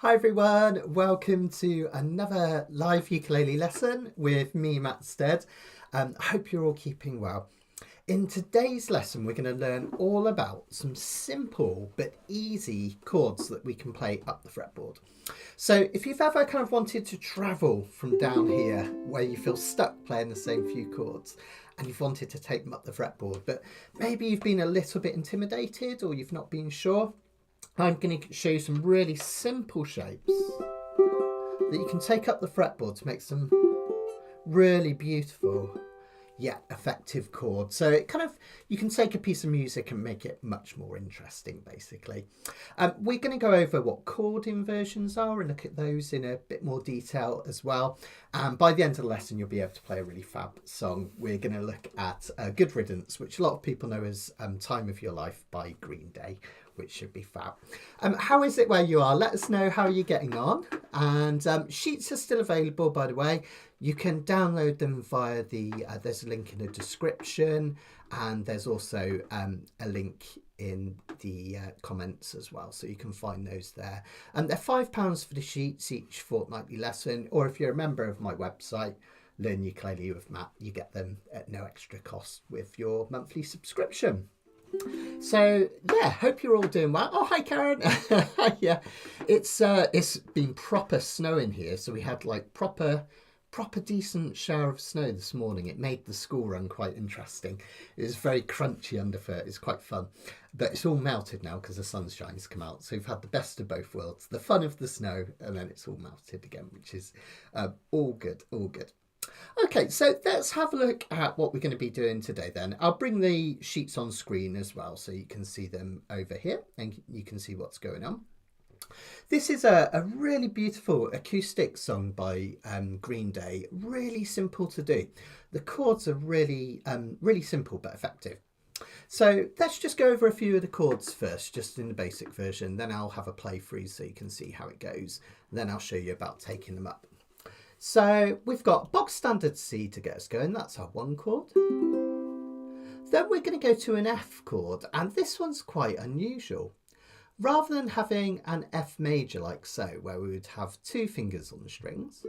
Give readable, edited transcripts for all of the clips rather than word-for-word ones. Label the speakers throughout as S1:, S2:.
S1: Hi everyone, welcome to another live ukulele lesson with me, Matt Stead. I hope you're all keeping well. In today's lesson, we're going to learn all about some simple but easy chords that we can play up the fretboard. So if you've ever kind of wanted to travel from down here where you feel stuck playing the same few chords and you've wanted to take them up the fretboard, but maybe you've been a little bit intimidated or you've not been sure, I'm going to show you some really simple shapes that you can take up the fretboard to make some really beautiful yet effective chords. So it kind of, you can take a piece of music and make it much more interesting, basically. We're going to go over what chord inversions are and look at those in a bit more detail as well. And by the end of the lesson, you'll be able to play a really fab song. We're going to look at Good Riddance, which a lot of people know as Time of Your Life by Green Day, which should be fab. How is it where you are? Let us know how you're getting on. And sheets are still available, by the way. You can download them via there's a link in the description, and there's also a link in the comments as well, so you can find those there. They're £5 for the sheets, each fortnightly lesson, or if you're a member of my website, Learn Ukulele with Matt, you get them at no extra cost with your monthly subscription. So yeah, hope you're all doing well. Oh, hi Karen. Yeah, it's been proper snowing here, so we had like proper decent shower of snow this morning. It made the school run quite interesting. It was very crunchy underfoot. It's quite fun, but it's all melted now because the sunshine's come out, so we've had the best of both worlds, the fun of the snow, and then it's all melted again, which is all good. Okay, so let's have a look at what we're going to be doing today then. I'll bring the sheets on screen as well so you can see them over here and you can see what's going on. This is a really beautiful acoustic song by Green Day. Really simple to do. The chords are really simple but effective. So let's just go over a few of the chords first, just in the basic version. Then I'll have a play through so you can see how it goes. Then I'll show you about taking them up. So we've got bog standard C to get us going. That's our one chord. Then we're going to go to an F chord, and this one's quite unusual. Rather than having an F major like so, where we would have two fingers on the strings,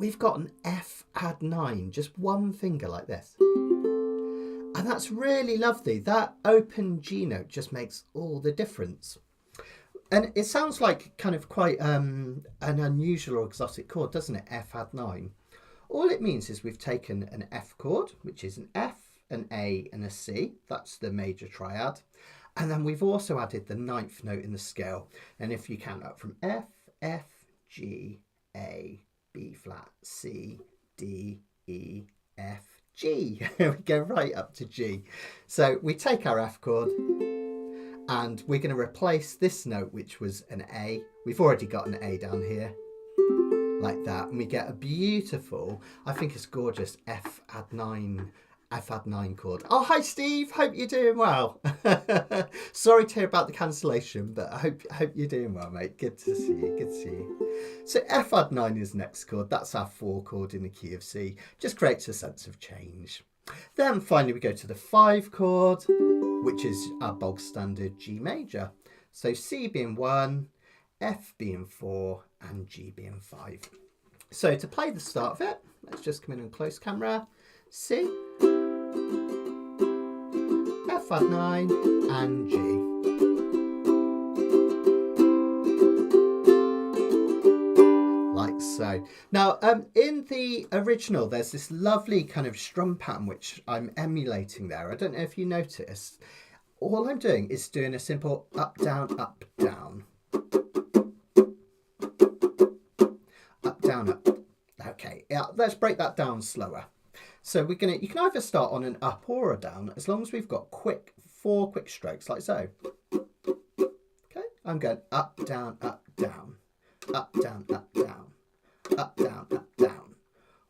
S1: we've got an F add 9, just one finger like this. And that's really lovely. That open G note just makes all the difference. And it sounds like kind of quite an unusual or exotic chord, doesn't it? F add 9. All it means is we've taken an F chord, which is an F, an A and a C. That's the major triad. And then we've also added the 9th note in the scale. And if you count up from F, F, G, A, B flat, C, D, E, F, G. We go right up to G. So we take our F chord, and we're going to replace this note, which was an A. We've already got an A down here, like that. And we get a beautiful, I think it's gorgeous, F add 9 chord. Oh, hi Steve, hope you're doing well. Sorry to hear about the cancellation, but I hope you're doing well, mate. Good to see you, So F add 9 is next chord. That's our 4 chord in the key of C. Just creates a sense of change. Then finally we go to the 5 chord, which is our bog standard G major. So C being 1, F being 4, and G being 5. So to play the start of it, let's just come in close camera. C, F add 9, and G. Like so. Now, in the original, there's this lovely kind of strum pattern which I'm emulating there. I don't know if you noticed. All I'm doing is doing a simple up, down, up, down. Up, down, up. Okay, yeah, let's break that down slower. So you can either start on an up or a down, as long as we've got 4 quick strokes, like so. Okay, I'm going up, down, up, down. Up, down, up, down. Up, down, up, down.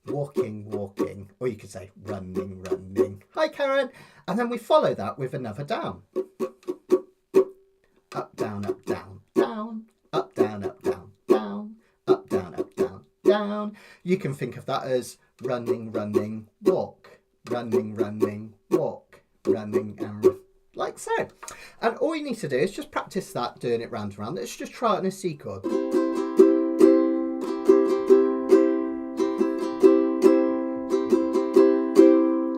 S1: Walking, walking. Or you could say running, running. Hi, Karen. And then we follow that with another down. Up, down, up, down, down. Up, down, up, down, down. Up, down, up, down, down. You can think of that as running, running, walk. Running, running, walk. Running and like so. And all you need to do is just practice that, doing it round and round. Let's just try it on a C chord.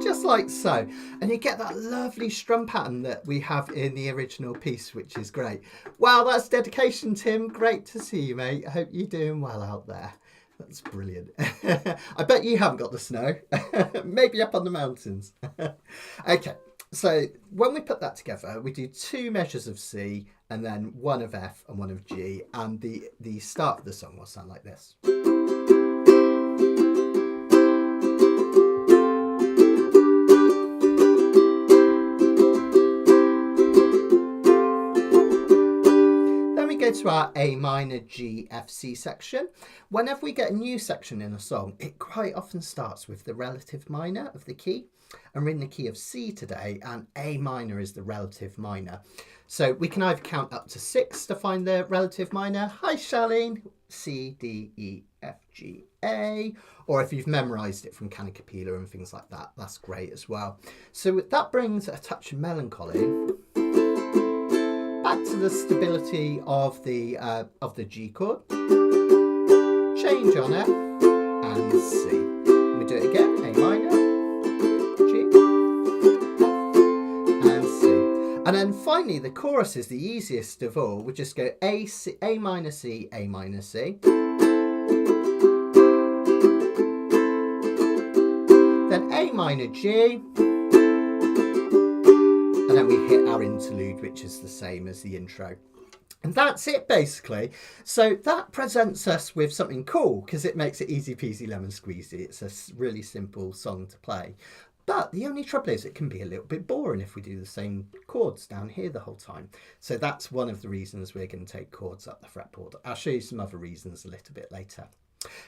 S1: Just like so. And you get that lovely strum pattern that we have in the original piece, which is great. Wow, that's dedication, Tim. Great to see you, mate. I hope you're doing well out there. That's brilliant. I bet you haven't got the snow. Maybe up on the mountains. Okay, so when we put that together, we do 2 measures of C and then 1 of F and 1 of G. And the start of the song will sound like this. To our A minor, G, F, C section. Whenever we get a new section in a song, it quite often starts with the relative minor of the key. And we're in the key of C today, and A minor is the relative minor. So we can either count up to 6 to find the relative minor. Hi, Charlene. C, D, E, F, G, A. Or if you've memorised it from Canacapilla and things like that, that's great as well. So that brings a touch of melancholy. Back to the stability of the G chord, change on F and C. We do it again, A minor, G, F and C. And then finally the chorus is the easiest of all. We just go A, C, A minor, C, A minor, C. Then A minor, G. And then we hit our interlude, which is the same as the intro. And that's it, basically. So that presents us with something cool, because it makes it easy peasy lemon squeezy. It's a really simple song to play. But the only trouble is it can be a little bit boring if we do the same chords down here the whole time. So that's one of the reasons we're going to take chords up the fretboard. I'll show you some other reasons a little bit later.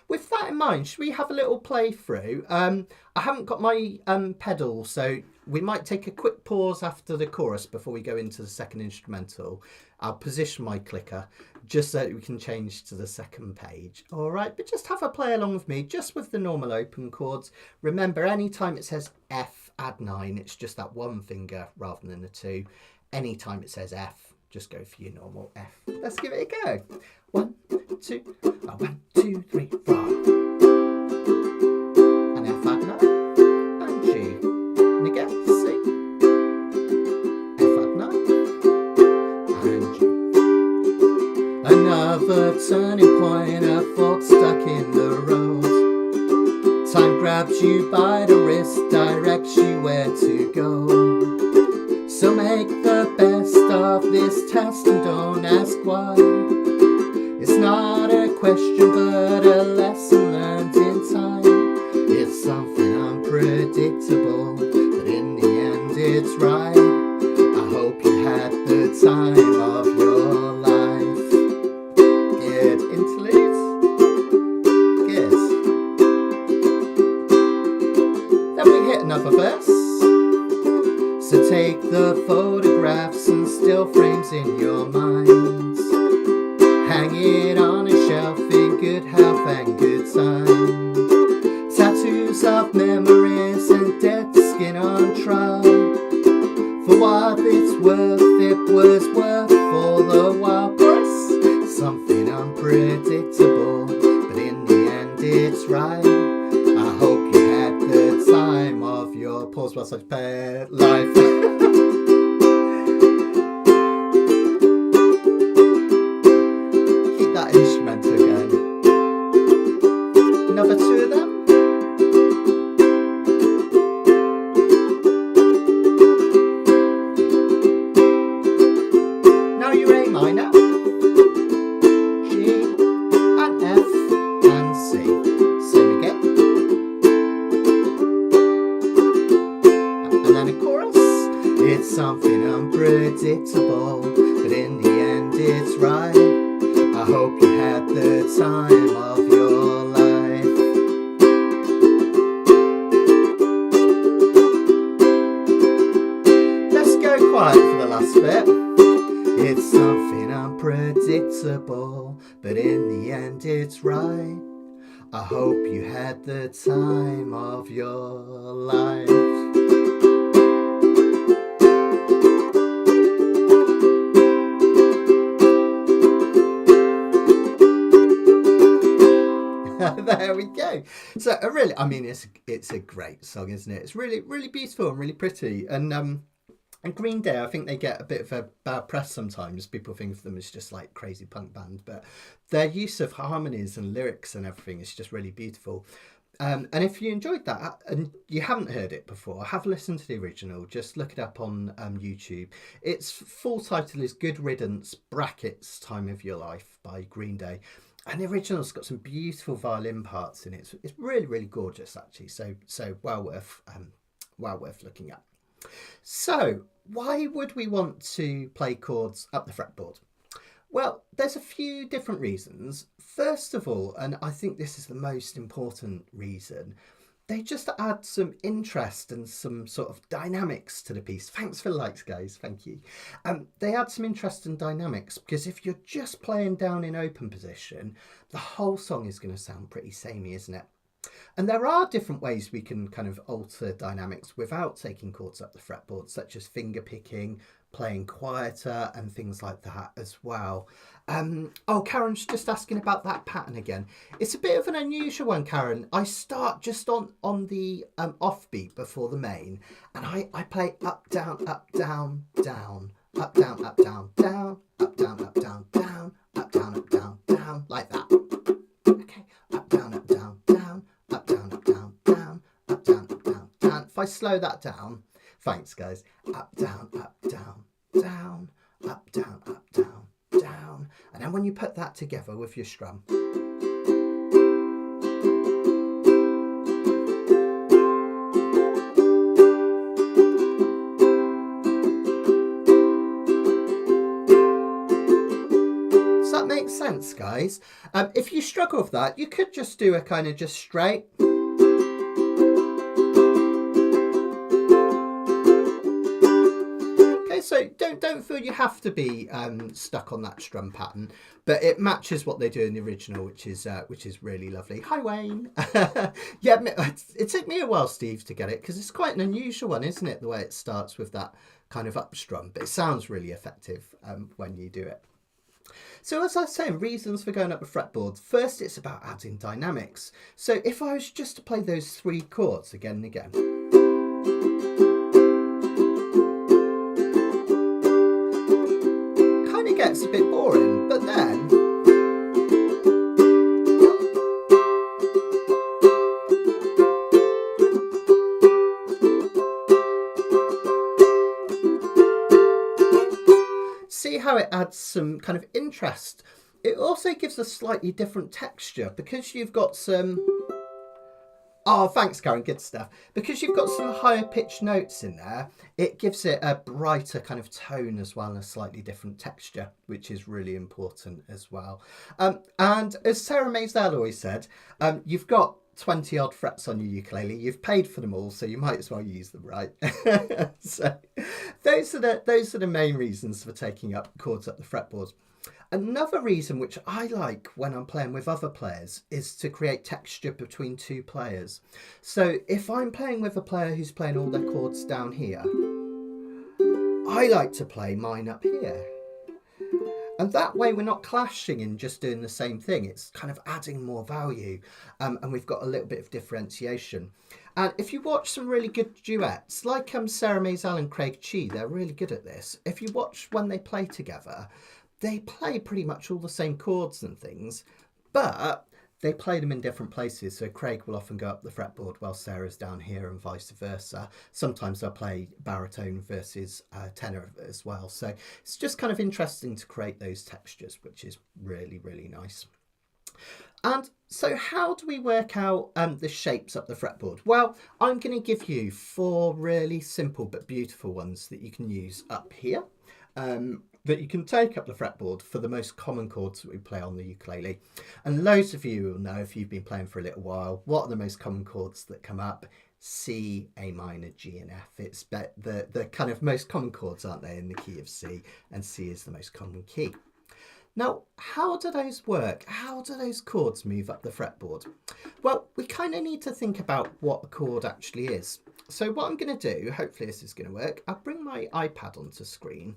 S1: With that in mind, should we have a little play through? I haven't got my pedal, so we might take a quick pause after the chorus before we go into the second instrumental. I'll position my clicker just so that we can change to the second page. All right, but just have a play along with me, just with the normal open chords. Remember, anytime it says F, add 9. It's just that 1 finger rather than the 2. Anytime it says F, just go for your normal F. Let's give it a go. 1, 2, 1, 2, 3, 4. And F add 9, and G. And again, C. F add 9, and G. Another turning point, a fork stuck in the road. Time grabs you by the wrist, directs you where to go. So make the best of this test and don't ask why. It's not a question but a lesson learned in time. It's something unpredictable, but in the end it's right. I hope you had the time of your life. Good interludes. Good. Then we hit another verse. So take the photographs and still frames in your minds. Hang it on a shelf in good health and good time. Tattoos of memories and dead skin on trial. For what it's worth, it was worth for the while. Plus, something unpredictable, but in the end it's right. I hope you had the time of your pause whilst I play life. Keep that instrumental again. Another 2 of them. Now you're A minor, G, and F, and C. Same again. And then a chorus. It's something unpredictable, but in the end it's right. I hope you had the time of your life. Let's go quiet for the last bit. It's something unpredictable, but in the end it's right. I hope you had the time of your life. There we go. So I mean, it's a great song, isn't it? It's really, really beautiful and really pretty. And Green Day, I think they get a bit of a bad press sometimes. People think of them as just like crazy punk band, but their use of harmonies and lyrics and everything is just really beautiful. And if you enjoyed that and you haven't heard it before, have a listen to the original. Just look it up on YouTube. Its full title is Good Riddance brackets Time of Your Life by Green Day. And the original's got some beautiful violin parts in it. It's really, really gorgeous, actually. So well worth looking at. So why would we want to play chords up the fretboard? Well, there's a few different reasons. First of all, and I think this is the most important reason, they just add some interest and some sort of dynamics to the piece. Thanks for the likes, guys. Thank you. They add some interest and dynamics because if you're just playing down in open position, the whole song is going to sound pretty samey, isn't it? And there are different ways we can kind of alter dynamics without taking chords up the fretboard, such as finger picking, playing quieter and things like that as well. Oh, Karen's just asking about that pattern again. It's a bit of an unusual one, Karen. I start just on the offbeat before the main, and I play up, down, up, down, down, up, down, up, down, down, up, down, up, down, down, up, down, up, down, down, like that. Okay, up, down, up, down, down, up, down, up, down, down, up, down, up, down, down. If I slow that down, thanks, guys. Up, down, down, down, up, down, down, down. And then when you put that together with your strum, does that make sense, guys? If you struggle with that, you could just do a kind of just straight. So don't feel you have to be stuck on that strum pattern, but it matches what they do in the original, which is really lovely. Hi, Wayne. Yeah, it took me a while, Steve, to get it because it's quite an unusual one, isn't it? The way it starts with that kind of up strum, but it sounds really effective when you do it. So as I was saying, reasons for going up the fretboard. First, it's about adding dynamics. So if I was just to play those three chords again and again, gets a bit boring, but then see how it adds some kind of interest. It also gives a slightly different texture because you've got some... Oh, thanks, Karen. Good stuff. Because you've got some higher pitched notes in there, it gives it a brighter kind of tone as well and a slightly different texture, which is really important as well. And as Sarah Maisel always said, you've got 20 odd frets on your ukulele. You've paid for them all, so you might as well use them, right? So those are the main reasons for taking up chords up the fretboard. Another reason which I like when I'm playing with other players is to create texture between two players. So if I'm playing with a player who's playing all their chords down here, I like to play mine up here. And that way we're not clashing and just doing the same thing. It's kind of adding more value and we've got a little bit of differentiation. And if you watch some really good duets, like Sarah Maisel and Craig Chee, they're really good at this. If you watch when they play together, they play pretty much all the same chords and things, but they play them in different places. So Craig will often go up the fretboard while Sarah's down here and vice versa. Sometimes they'll play baritone versus tenor as well. So it's just kind of interesting to create those textures, which is really, really nice. And so how do we work out the shapes up the fretboard? Well, I'm going to give you 4 really simple but beautiful ones that you can use up here. That you can take up the fretboard for the most common chords that we play on the ukulele. And loads of you will know, if you've been playing for a little while, what are the most common chords that come up? C, A minor, G and F. It's the kind of most common chords, aren't they, in the key of C, and C is the most common key. Now, how do those work? How do those chords move up the fretboard? Well, we kind of need to think about what a chord actually is. So what I'm going to do, hopefully this is going to work, I'll bring my iPad onto screen.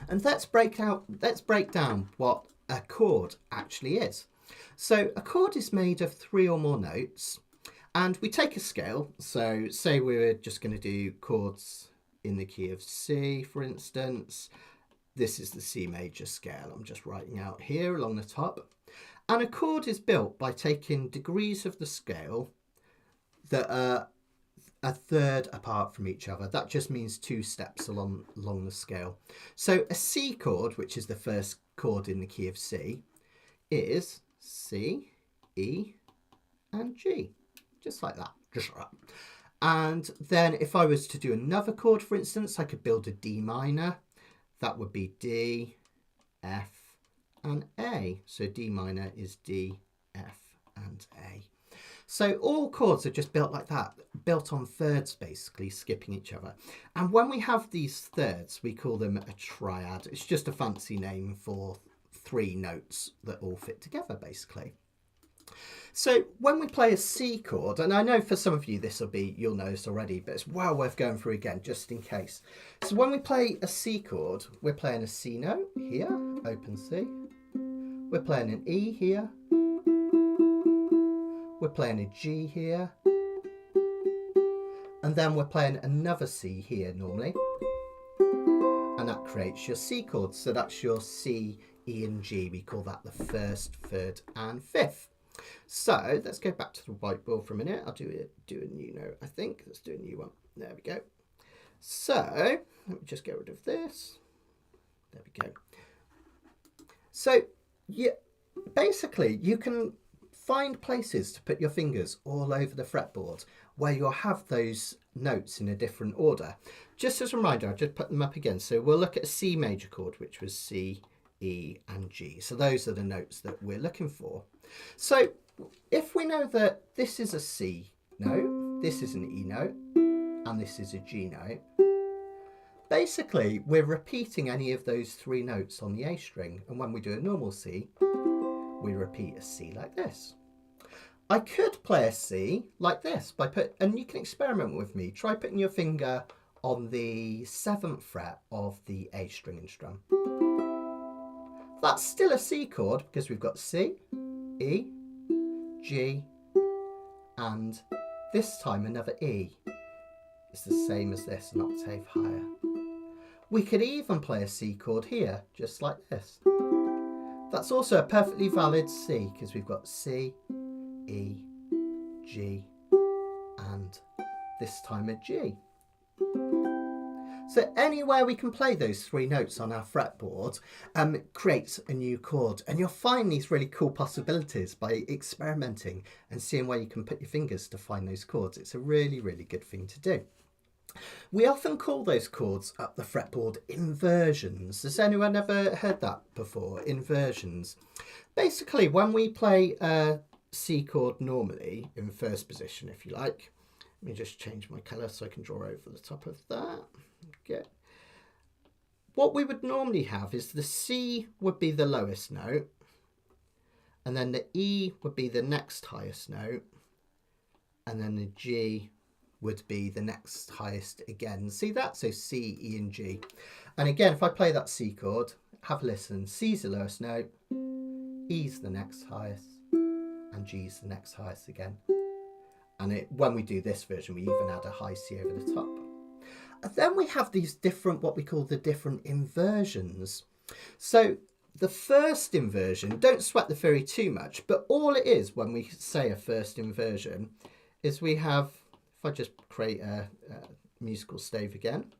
S1: And let's break down what a chord actually is. So a chord is made of 3 or more notes, and we take a scale. So say we were just going to do chords in the key of C, for instance. This is the C major scale. I'm just writing out here along the top. And a chord is built by taking degrees of the scale that are a third apart from each other. That just means 2 steps along the scale. So a C chord, which is the first chord in the key of C, is C, E, and G, just like that. And then if I was to do another chord, for instance, I could build a D minor. That would be D, F, and A. So D minor is D, F, and A. So all chords are just built like that, built on thirds, basically, skipping each other. And when we have these thirds, we call them a triad. It's just a fancy name for 3 notes that all fit together, basically. So when we play a C chord, and I know for some of you you'll know this already, but it's well worth going through again, just in case. So when we play a C chord, we're playing a C note here, open C. We're playing an E here. We're playing a G here. And then we're playing another C here normally. And that creates your C chord. So that's your C, E, and G. We call that the first, third, and fifth. So let's go back to the whiteboard for a minute. I'll do a new note, I think. Let's do a new one. There we go. So let me just get rid of this. There we go. So basically you can find places to put your fingers all over the fretboard where you'll have those notes in a different order. Just as a reminder, I'll just put them up again. So we'll look at a C major chord, which was C, E, and G. So those are the notes that we're looking for. So if we know that this is a C note, this is an E note, and this is a G note, basically we're repeating any of those 3 notes on the A string. And when we do a normal C, we repeat a C like this. I could play a C like this and you can experiment with me. Try putting your finger on the 7th fret of the A string and strum. That's still a C chord because we've got C, E, G, and this time another E. It's the same as this, an octave higher. We could even play a C chord here, just like this. That's also a perfectly valid C because we've got C, E, G, and this time a G. So anywhere we can play those 3 notes on our fretboard creates a new chord, and you'll find these really cool possibilities by experimenting and seeing where you can put your fingers to find those chords. It's a really, really good thing to do. We often call those chords up the fretboard inversions. Has anyone ever heard that before? Inversions. Basically, when we play a C chord normally in first position, if you like, let me just change my colour so I can draw over the top of that. Okay. What we would normally have is the C would be the lowest note, and then the E would be the next highest note, and then the G would be the next highest again. See that? So C, E, and G. And again, if I play that C chord, have a listen. C's the lowest note, E's the next highest, and G's the next highest again. And when we do this version, we even add a high C over the top. And then we have these different, what we call the different inversions. So the first inversion, don't sweat the theory too much, but all it is when we say a first inversion is we have, if I just create a musical stave again,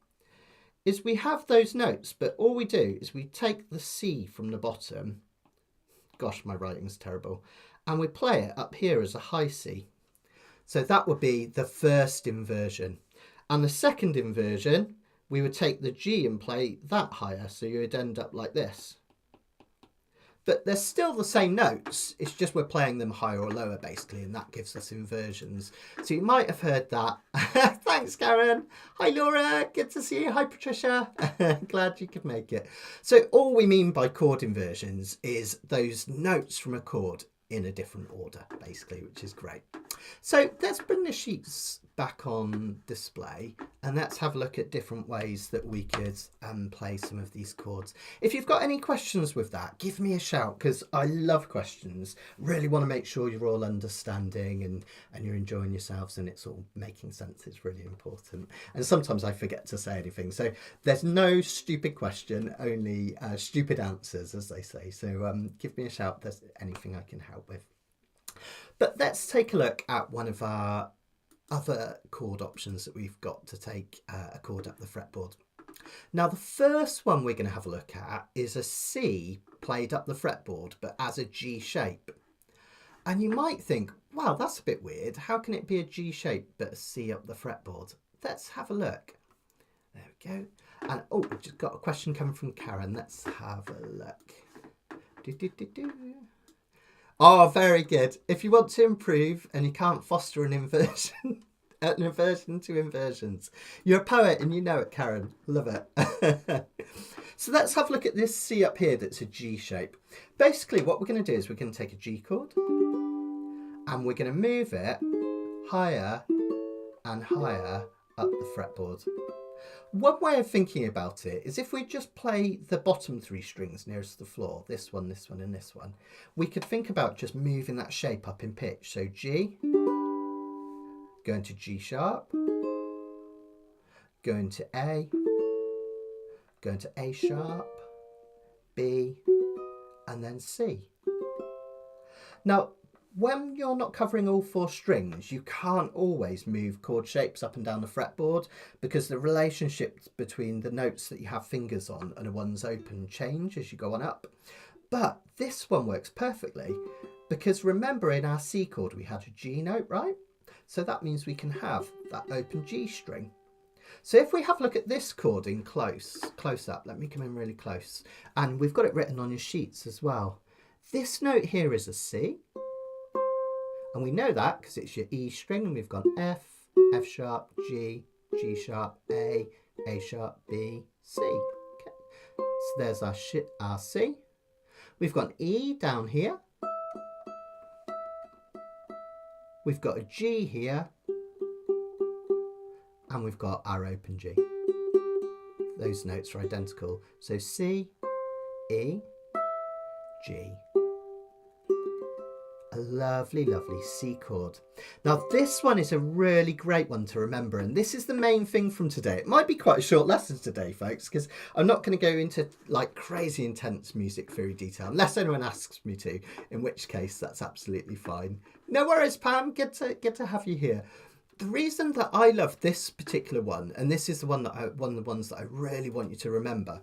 S1: is we have those notes, but all we do is we take the C from the bottom, gosh, my writing's terrible, and we play it up here as a high C. So that would be the first inversion. And the second inversion, we would take the G and play that higher, so you would end up like this. But they're still the same notes, it's just we're playing them higher or lower basically, and that gives us inversions. So you might have heard that. Thanks, Karen. Hi, Laura. Good to see you. Hi, Patricia. Glad you could make it. So all we mean by chord inversions is those notes from a chord in a different order, basically, which is great. So let's bring the sheets back on display, and let's have a look at different ways that we could play some of these chords. If you've got any questions with that, give me a shout, because I love questions. Really want to make sure you're all understanding and you're enjoying yourselves and it's all making sense. It's really important. And sometimes I forget to say anything. So there's no stupid question, only stupid answers, as they say. So give me a shout if there's anything I can help with. But let's take a look at one of our other chord options that we've got to take a chord up the fretboard. Now, the first one we're going to have a look at is a C played up the fretboard, but as a G shape. And you might think, wow, that's a bit weird. How can it be a G shape but a C up the fretboard? Let's have a look. There we go. And oh, we've just got a question coming from Karen. Let's have a look. Oh, very good. If you want to improve and you can't foster an inversion, an aversion to inversions, you're a poet and you know it, Karen. Love it. So let's have a look at this C up here that's a G shape. Basically, what we're going to do is we're going to take a G chord and we're going to move it higher and higher up the fretboard. One way of thinking about it is if we just play the bottom three strings nearest the floor, this one, and this one, we could think about just moving that shape up in pitch. So G, going to G sharp, going to A, going to A sharp, B, and then C. Now, when you're not covering all four strings, you can't always move chord shapes up and down the fretboard because the relationship between the notes that you have fingers on and the ones open change as you go on up. But this one works perfectly because remember in our C chord we had a G note, right? So that means we can have that open G string. So if we have a look at this chord in close up, let me come in really close. And we've got it written on your sheets as well. This note here is a C. And we know that because it's your E string and we've got F, F sharp, G, G sharp, A sharp, B, C. Okay. So there's our C. We've got an E down here. We've got a G here. And we've got our open G. Those notes are identical. So C, E, G. A lovely, lovely C chord. Now this one is a really great one to remember, and this is the main thing from today. It might be quite a short lesson today, folks, because I'm not going to go into like crazy intense music theory detail unless anyone asks me to, in which case that's absolutely fine. No worries, Pam, good to have you here. The reason that I love this particular one, and this is the one that one of the ones that I really want you to remember,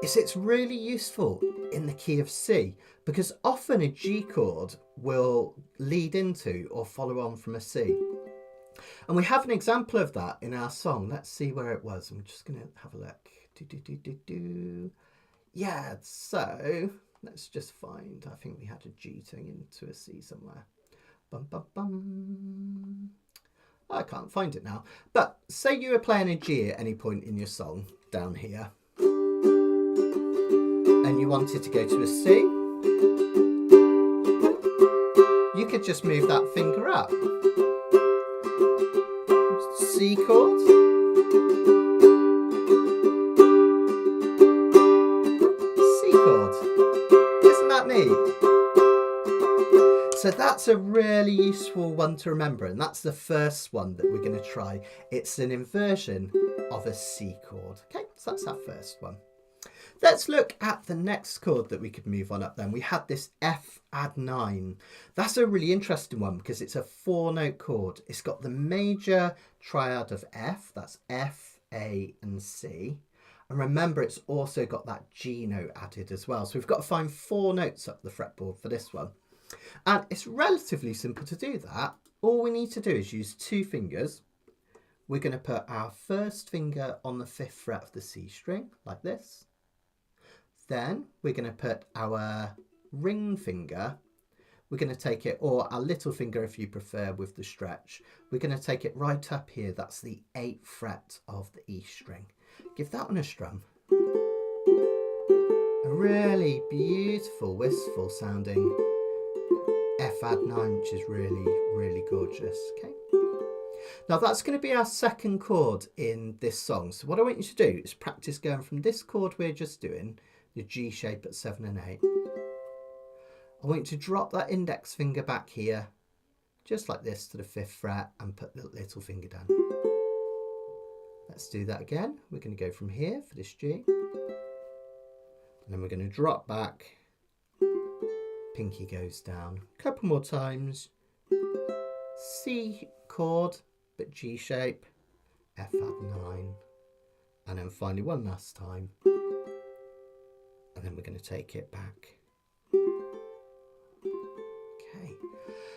S1: is it's really useful in the key of C, because often a G chord will lead into or follow on from a C. And we have an example of that in our song. Let's see where it was. I'm just going to have a look. Yeah, so let's just find, I think we had a G turning into a C somewhere. Bum, bum, bum. I can't find it now. But say you were playing a G at any point in your song down here, and you wanted to go to a C, you could just move that finger up. C chord, C chord. Isn't that neat? So that's a really useful one to remember, and that's the first one that we're going to try. It's an inversion of a C chord. Okay, so that's our first one. Let's look at the next chord that we could move on up then. We had this F add 9. That's a really interesting one because it's a 4-note chord. It's got the major triad of F, that's F, A and C. And remember, it's also got that G note added as well. So we've got to find 4 notes up the fretboard for this one. And it's relatively simple to do that. All we need to do is use 2 fingers. We're going to put our first finger on the 5th fret of the C string, like this. Then we're going to put our ring finger, we're going to take it, or our little finger if you prefer with the stretch, we're going to take it right up here. That's the 8th fret of the E string. Give that one a strum. A really beautiful, wistful sounding F add 9, which is really, really gorgeous. Okay. Now that's going to be our second chord in this song. So what I want you to do is practice going from this chord we're just doing, the G shape at 7 and 8. I want you to drop that index finger back here, just like this, to the 5th fret, and put the little finger down. Let's do that again. We're going to go from here for this G, and then we're going to drop back, pinky goes down. A couple more times, C chord, but G shape, F add 9, and then finally one last time, and then we're going to take it back. Okay.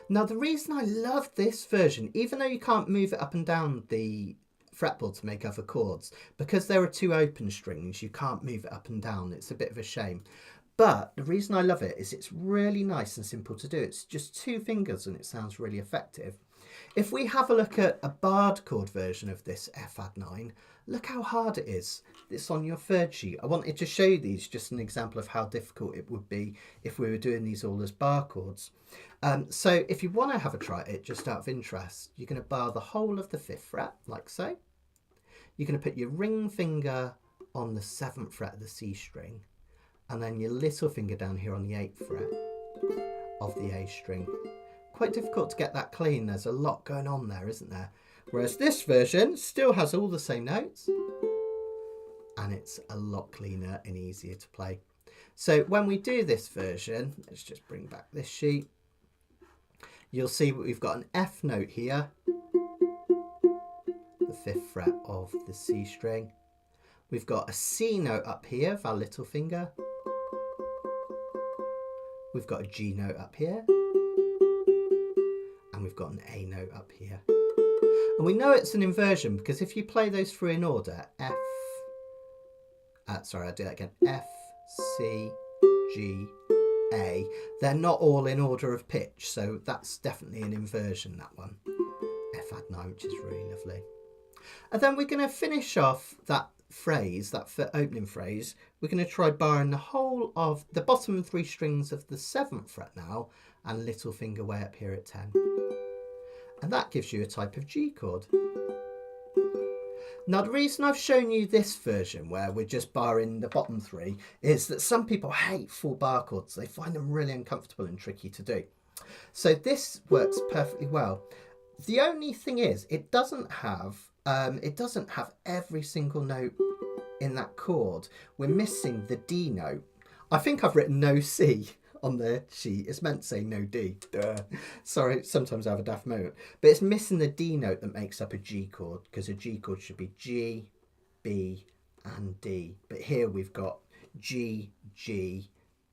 S1: Now the reason I love this version, even though you can't move it up and down the fretboard to make other chords, because there are 2 open strings, you can't move it up and down. It's a bit of a shame. But the reason I love it is it's really nice and simple to do. It's just 2 fingers and it sounds really effective. If we have a look at a barred chord version of this F add 9, look how hard it is. It's on your 3rd sheet. I wanted to show you these, just an example of how difficult it would be if we were doing these all as bar chords. So if you want to have a try at it, just out of interest, you're going to bar the whole of the 5th fret, like so. You're going to put your ring finger on the 7th fret of the C string, and then your little finger down here on the 8th fret of the A string. Quite difficult to get that clean. There's a lot going on there, isn't there? Whereas this version still has all the same notes, and it's a lot cleaner and easier to play. So when we do this version, let's just bring back this sheet. You'll see we've got an F note here, the 5th fret of the C string. We've got a C note up here of our little finger. We've got a G note up here. And we've got an A note up here. And we know it's an inversion because if you play those 3 in order, F, sorry, I'll do that again, F, C, G, A, they're not all in order of pitch, so that's definitely an inversion, that one. F add 9, which is really lovely. And then we're going to finish off that phrase, that opening phrase. We're going to try barring the whole of the bottom 3 strings of the 7th fret now, and little finger way up here at 10. And that gives you a type of G chord. Now the reason I've shown you this version where we're just barring the bottom 3 is that some people hate full bar chords. They find them really uncomfortable and tricky to do. So this works perfectly well. The only thing is it doesn't have every single note in that chord. We're missing the D note. I think I've written no C on the sheet. It's meant to say no D. Duh. Sorry, sometimes I have a daft moment. But it's missing the D note that makes up a G chord, because a G chord should be G, B and D. But here we've got G, G,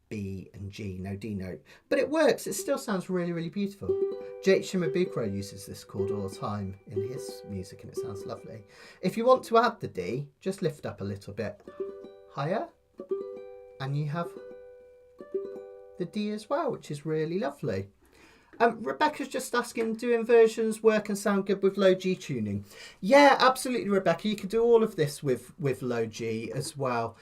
S1: B and G, no D note. But it works. It still sounds really, really beautiful. J.H. Shimabukuro uses this chord all the time in his music and it sounds lovely. If you want to add the D, just lift up a little bit higher and you have the D as well, which is really lovely. Rebecca's just asking, do inversions work and sound good with low G tuning? Yeah, absolutely, Rebecca. You can do all of this with low G as well.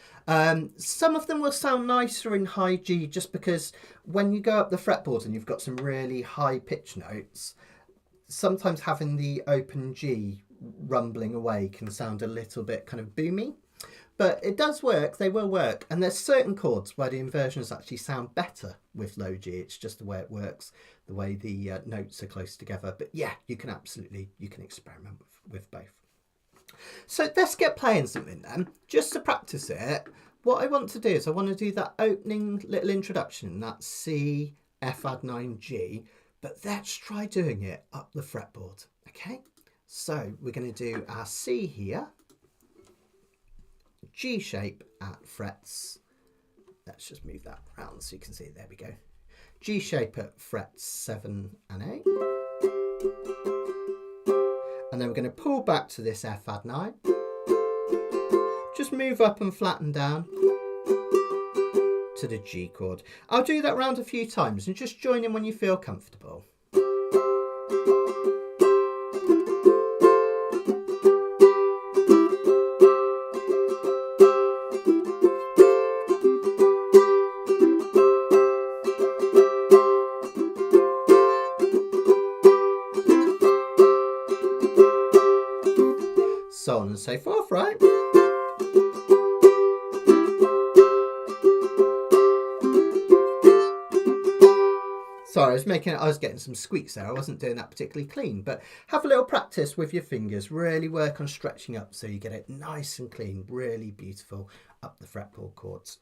S1: Some of them will sound nicer in high G just because when you go up the fretboard and you've got some really high pitch notes, sometimes having the open G rumbling away can sound a little bit kind of boomy. But it does work, they will work. And there's certain chords where the inversions actually sound better with low G. It's just the way it works, the way the notes are close together. But yeah, you can experiment with both. So let's get playing something then. Just to practice it, what I want to do is I want to do that opening little introduction, that C, F add 9, G. But let's try doing it up the fretboard, okay? So we're going to do our C here. G shape at frets, let's just move that around so you can see it, there we go. G shape at frets 7 and 8. And then we're going to pull back to this F add 9. Just move up and flatten down to the G chord. I'll do that round a few times and just join in when you feel comfortable. and so forth, right? Sorry, I was getting some squeaks there. I wasn't doing that particularly clean, but have a little practice with your fingers. Really work on stretching up so you get it nice and clean, really beautiful up the fretboard chords.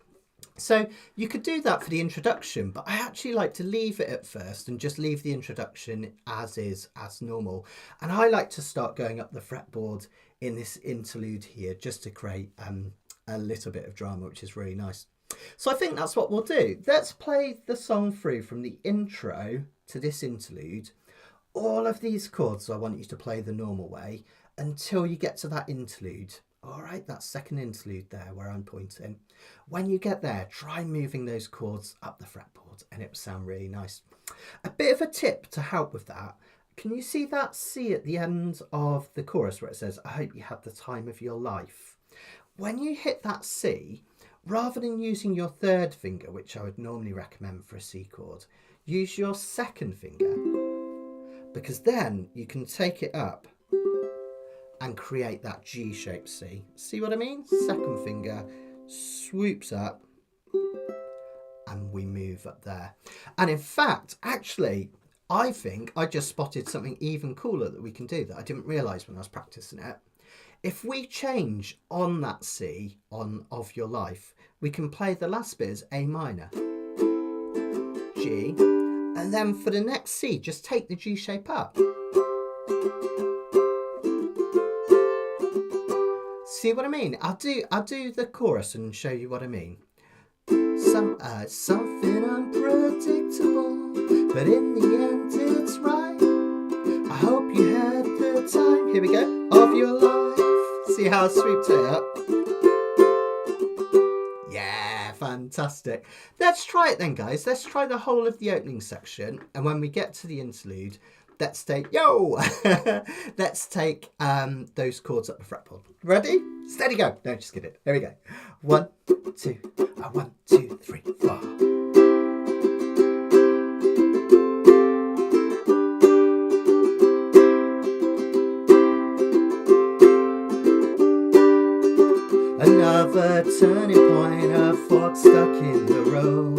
S1: So you could do that for the introduction, but I actually like to leave it at first and just leave the introduction as is, as normal. And I like to start going up the fretboard in this interlude here just to create a little bit of drama, which is really nice. So I think that's what we'll do. Let's play the song through from the intro to this interlude. All of these chords I want you to play the normal way until you get to that interlude. All right, that second interlude there where I'm pointing. When you get there, try moving those chords up the fretboard and it will sound really nice. A bit of a tip to help with that. Can you see that C at the end of the chorus where it says, I hope you had the time of your life? When you hit that C, rather than using your third finger, which I would normally recommend for a C chord, use your second finger, because then you can take it up and create that G-shaped C. See what I mean? Second finger swoops up and we move up there. And in fact, actually, I think I just spotted something even cooler that we can do that I didn't realise when I was practicing it. If we change on that C, on Of Your Life, we can play the last bit as A minor, G, and then for the next C, just take the G shape up. See what I mean? I'll do the chorus and show you what I mean. Something unpredictable, but in the end it's right. I hope you had the time, here we go, of your life. See how I swooped it up? Yeah, fantastic. Let's try it then, guys. Let's try the whole of the opening section. And when we get to the interlude, let's take, let's take those chords up the fretboard. Ready? Steady, go. No, just kidding. Here we go. 1, 2, 1, 2, 3, 4. Another turning point, a fork stuck in the road.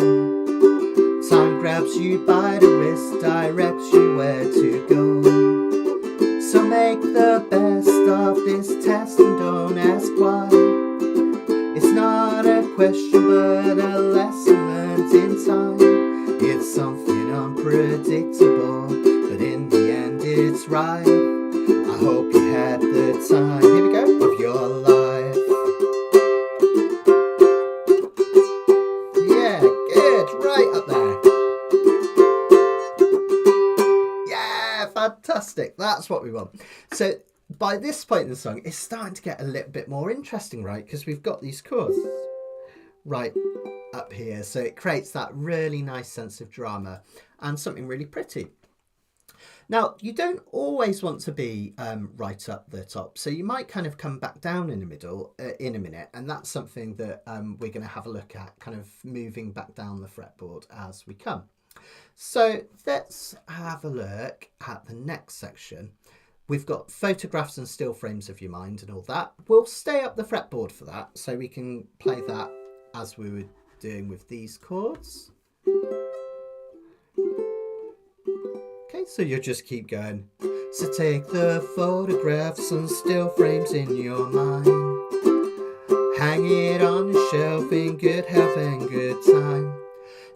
S1: Time grabs you by the wrist, directs you where to go. So make the best of this test and don't ask why. It's not a question but a lesson learned in time. It's something unpredictable, but in the end it's right. I hope you had the time, here we go, of your life. Yeah, good, right up there. Yeah, fantastic, that's what we want. So by this point in the song, it's starting to get a little bit more interesting, right? Because we've got these chords right up here. So it creates that really nice sense of drama and something really pretty. Now, you don't always want to be right up the top. So you might kind of come back down in the middle in a minute. And that's something that we're going to have a look at, kind of moving back down the fretboard as we come. So let's have a look at the next section. We've got photographs and still frames of your mind and all that. We'll stay up the fretboard for that, so we can play that as we were doing with these chords. Okay, so you'll just keep going. So take the photographs and still frames in your mind. Hang it on the shelf in good health and good time.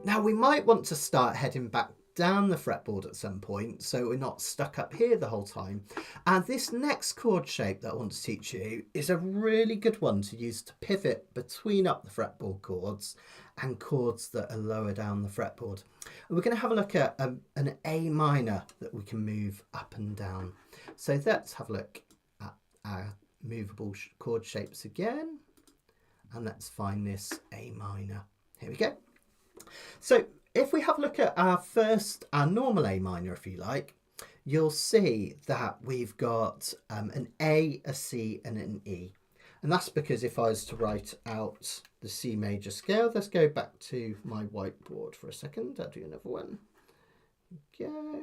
S1: Now we might want to start heading back down the fretboard at some point so we're not stuck up here the whole time. And this next chord shape that I want to teach you is a really good one to use to pivot between up the fretboard chords and chords that are lower down the fretboard. And we're going to have a look at an A minor that we can move up and down. So let's have a look at our movable chord shapes again, and let's find this A minor. Here we go. So if we have a look at our normal A minor, if you like, you'll see that we've got an A, a C and an E. And that's because if I was to write out the C major scale, let's go back to my whiteboard for a second. I'll do another one. Go.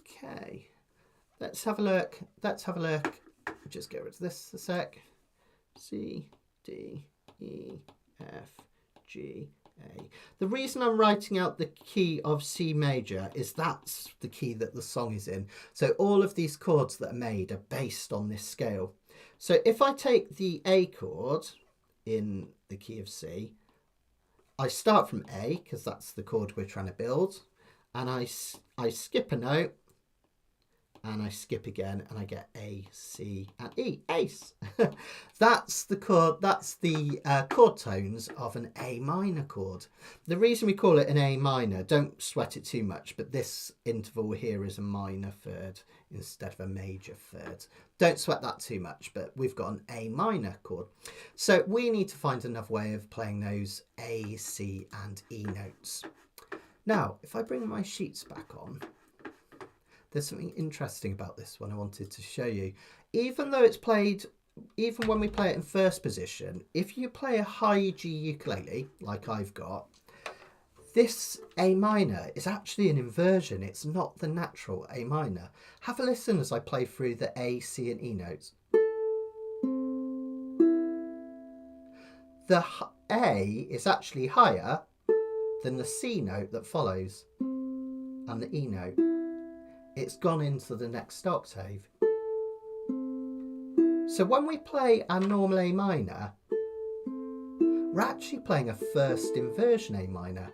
S1: Okay. Let's have a look. just get rid of this a sec. C, D, E, F, G, A. The reason I'm writing out the key of C major is that's the key that the song is in. So all of these chords that are made are based on this scale. So if I take the A chord in the key of C, I start from A because that's the chord we're trying to build, and I skip a note, and I skip again, and I get A, C, and E, ace. That's the chord. That's the chord tones of an A minor chord. The reason we call it an A minor, don't sweat it too much, but this interval here is a minor third instead of a major third. Don't sweat that too much, but we've got an A minor chord. So we need to find another way of playing those A, C, and E notes. Now, if I bring my sheets back on, there's something interesting about this one I wanted to show you. Even though it's played, even when we play it in first position, if you play a high G ukulele, like I've got, this A minor is actually an inversion. It's not the natural A minor. Have a listen as I play through the A, C, and E notes. The A is actually higher than the C note that follows and the E note. It's gone into the next octave. So when we play our normal A minor, we're actually playing a first inversion A minor.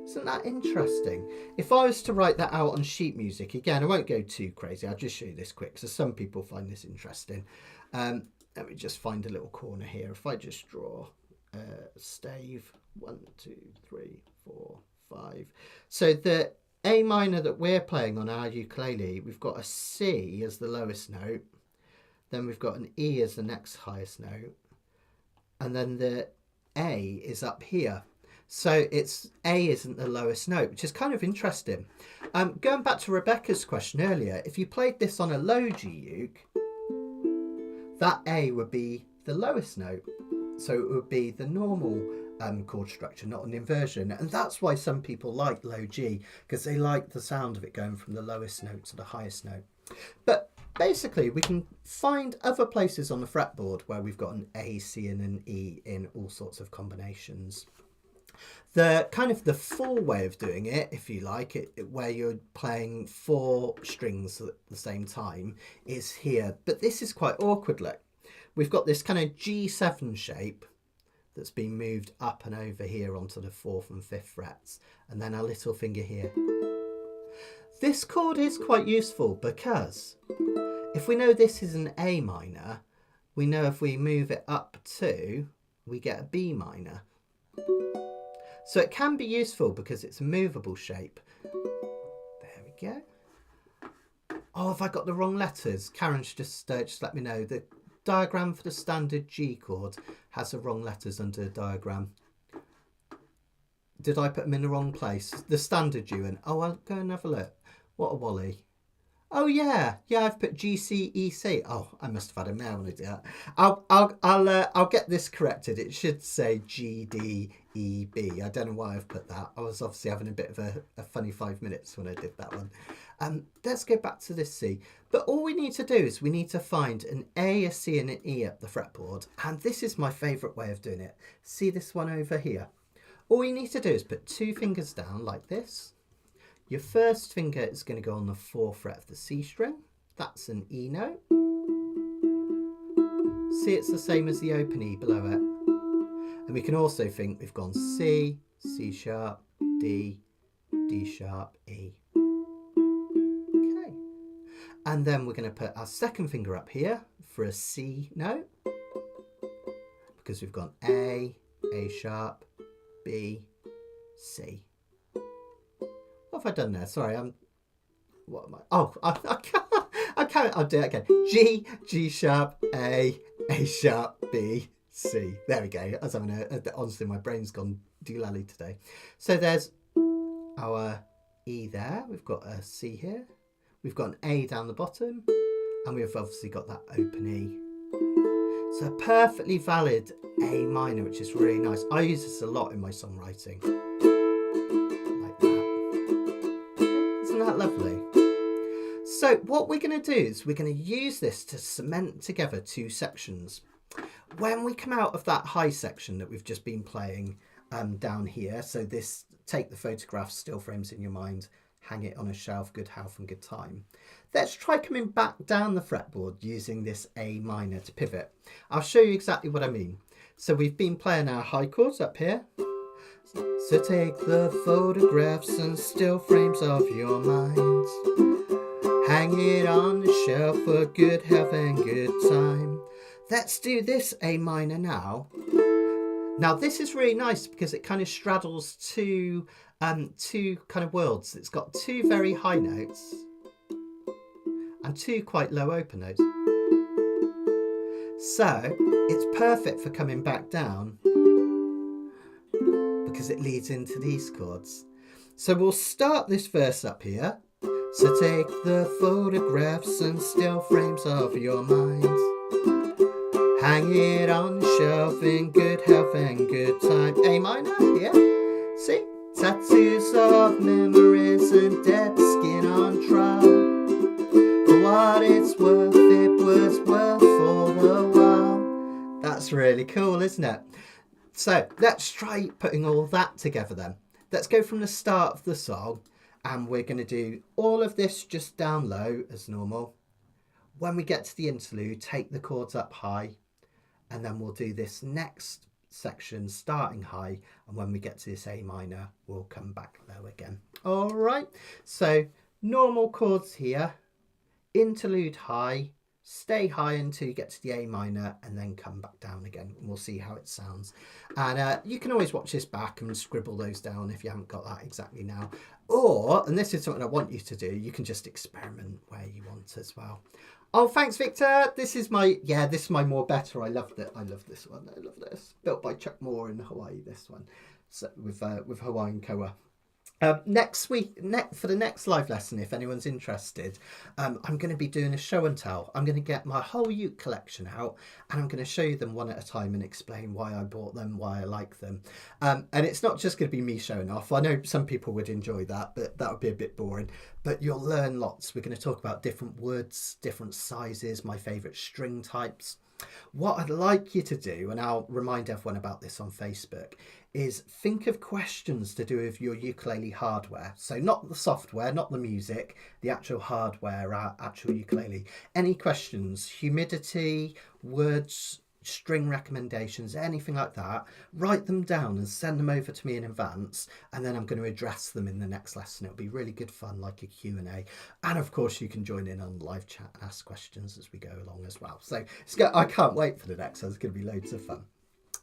S1: Isn't that interesting? If I was to write that out on sheet music, again, I won't go too crazy, I'll just show you this quick, so some people find this interesting. Let me just find a little corner here. If I just draw a stave, 1, 2, 3, 4, 5. So the A minor that we're playing on our ukulele, we've got a C as the lowest note, then we've got an E as the next highest note, and then the A is up here. So it's A isn't the lowest note, which is kind of interesting. Going back to Rebecca's question earlier, if you played this on a low G uke, that A would be the lowest note. So it would be the normal chord structure, not an inversion, and that's why some people like low G, because they like the sound of it going from the lowest note to the highest note. But basically we can find other places on the fretboard where we've got an A, C, and an E in all sorts of combinations. The kind of the full way of doing it, if you like it, where you're playing 4 strings at the same time, is here, but this is quite awkward. Look, we've got this kind of G7 shape that's been moved up and over here onto the 4th and 5th frets, and then our little finger here. This chord is quite useful because if we know this is an A minor, we know if we move it up 2, we get a B minor. So it can be useful because it's a movable shape. There we go. Oh, have I got the wrong letters? Karen's just let me know. The diagram for the standard G chord has the wrong letters under the diagram. Did I put them in the wrong place? The standard G and oh, I'll go and have a look. What a wally. Oh yeah, I've put G, C, E, C. Oh, I must have had a mail when I did that. I'll get this corrected. It should say G, D, E, B. I don't know why I've put that. I was obviously having a bit of a funny 5 minutes when I did that one. Let's go back to this C. But all we need to do is we need to find an A, a C, and an E up the fretboard. And this is my favourite way of doing it. See this one over here? All you need to do is put 2 fingers down like this. Your first finger is going to go on the 4th fret of the C string. That's an E note. See, it's the same as the open E below it. And we can also think we've gone C, C sharp, D, D sharp, E. Okay. And then we're going to put our second finger up here for a C note, because we've gone A sharp, B, C. What have I done there? Sorry, what am I? Oh, I can't. I'll do it again. G, G sharp, A sharp, B, C. There we go. I was having honestly, my brain's gone doolally today. So there's our E there. We've got a C here. We've got an A down the bottom, and we've obviously got that open E. So a perfectly valid A minor, which is really nice. I use this a lot in my songwriting. Like that. Isn't that lovely? So what we're going to do is we're going to use this to cement together two sections. When we come out of that high section that we've just been playing down here, so this take the photograph, still frames in your mind, hang it on a shelf, good health and good time. Let's try coming back down the fretboard using this A minor to pivot. I'll show you exactly what I mean. So we've been playing our high chords up here. So take the photographs and still frames of your mind. Hang it on the shelf for good health and good time. Let's do this A minor now. Now this is really nice because it kind of straddles two kind of worlds. It's got two very high notes and two quite low open notes. So it's perfect for coming back down because it leads into these chords. So we'll start this verse up here. So take the photographs and still frames of your mind. Hang it on the shelf in good health and good time. A minor, yeah. See? Tattoos of memories and dead skin on trial. For what it's worth, it was worth all the while. That's really cool, isn't it? So let's try putting all that together then. Let's go from the start of the song, and we're going to do all of this just down low as normal. When we get to the interlude, take the chords up high, and then we'll do this next section starting high, and when we get to this A minor, we'll come back low again. All right, so normal chords here, interlude high, stay high until you get to the A minor, and then come back down again, and we'll see how it sounds. And you can always watch this back and scribble those down if you haven't got that exactly now. Or, and this is something I want you to do, you can just experiment where you want as well. Oh, thanks, Victor. This is my more better. I love it. I love this one. I love this. Built by Chuck Moore in Hawaii, this one. So with Hawaiian Koa. Next week, for the next live lesson, if anyone's interested, I'm going to be doing a show and tell. I'm going to get my whole uke collection out, and I'm going to show you them one at a time and explain why I bought them, why I like them. And it's not just going to be me showing off. I know some people would enjoy that, but that would be a bit boring. But you'll learn lots. We're going to talk about different woods, different sizes, my favourite string types. What I'd like you to do, and I'll remind everyone about this on Facebook, is think of questions to do with your ukulele hardware. So not the software, not the music, the actual hardware, our actual ukulele. Any questions, humidity, words, string recommendations, anything like that, write them down and send them over to me in advance, and then I'm going to address them in the next lesson. It'll be really good fun, like a Q&A. And of course you can join in on the live chat and ask questions as we go along as well. So I can't wait for the next one. It's going to be loads of fun.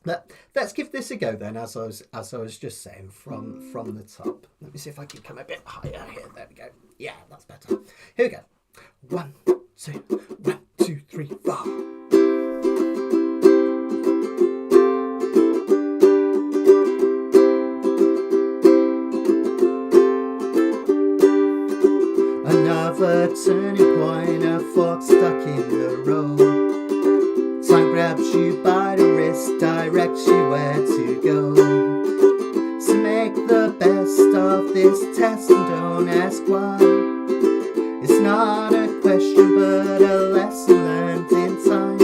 S1: But let's give this a go then, as I was just saying, from the top. Let me see if I can come a bit higher here. There we go. Yeah, that's better. Here we go. 1, 2, 1, 2, 3, 4. Another turning point, a fork stuck in the road. Time grabs you by the wrist, directs you where to go. So make the best of this test and don't ask why. It's not a question but a lesson learned in time.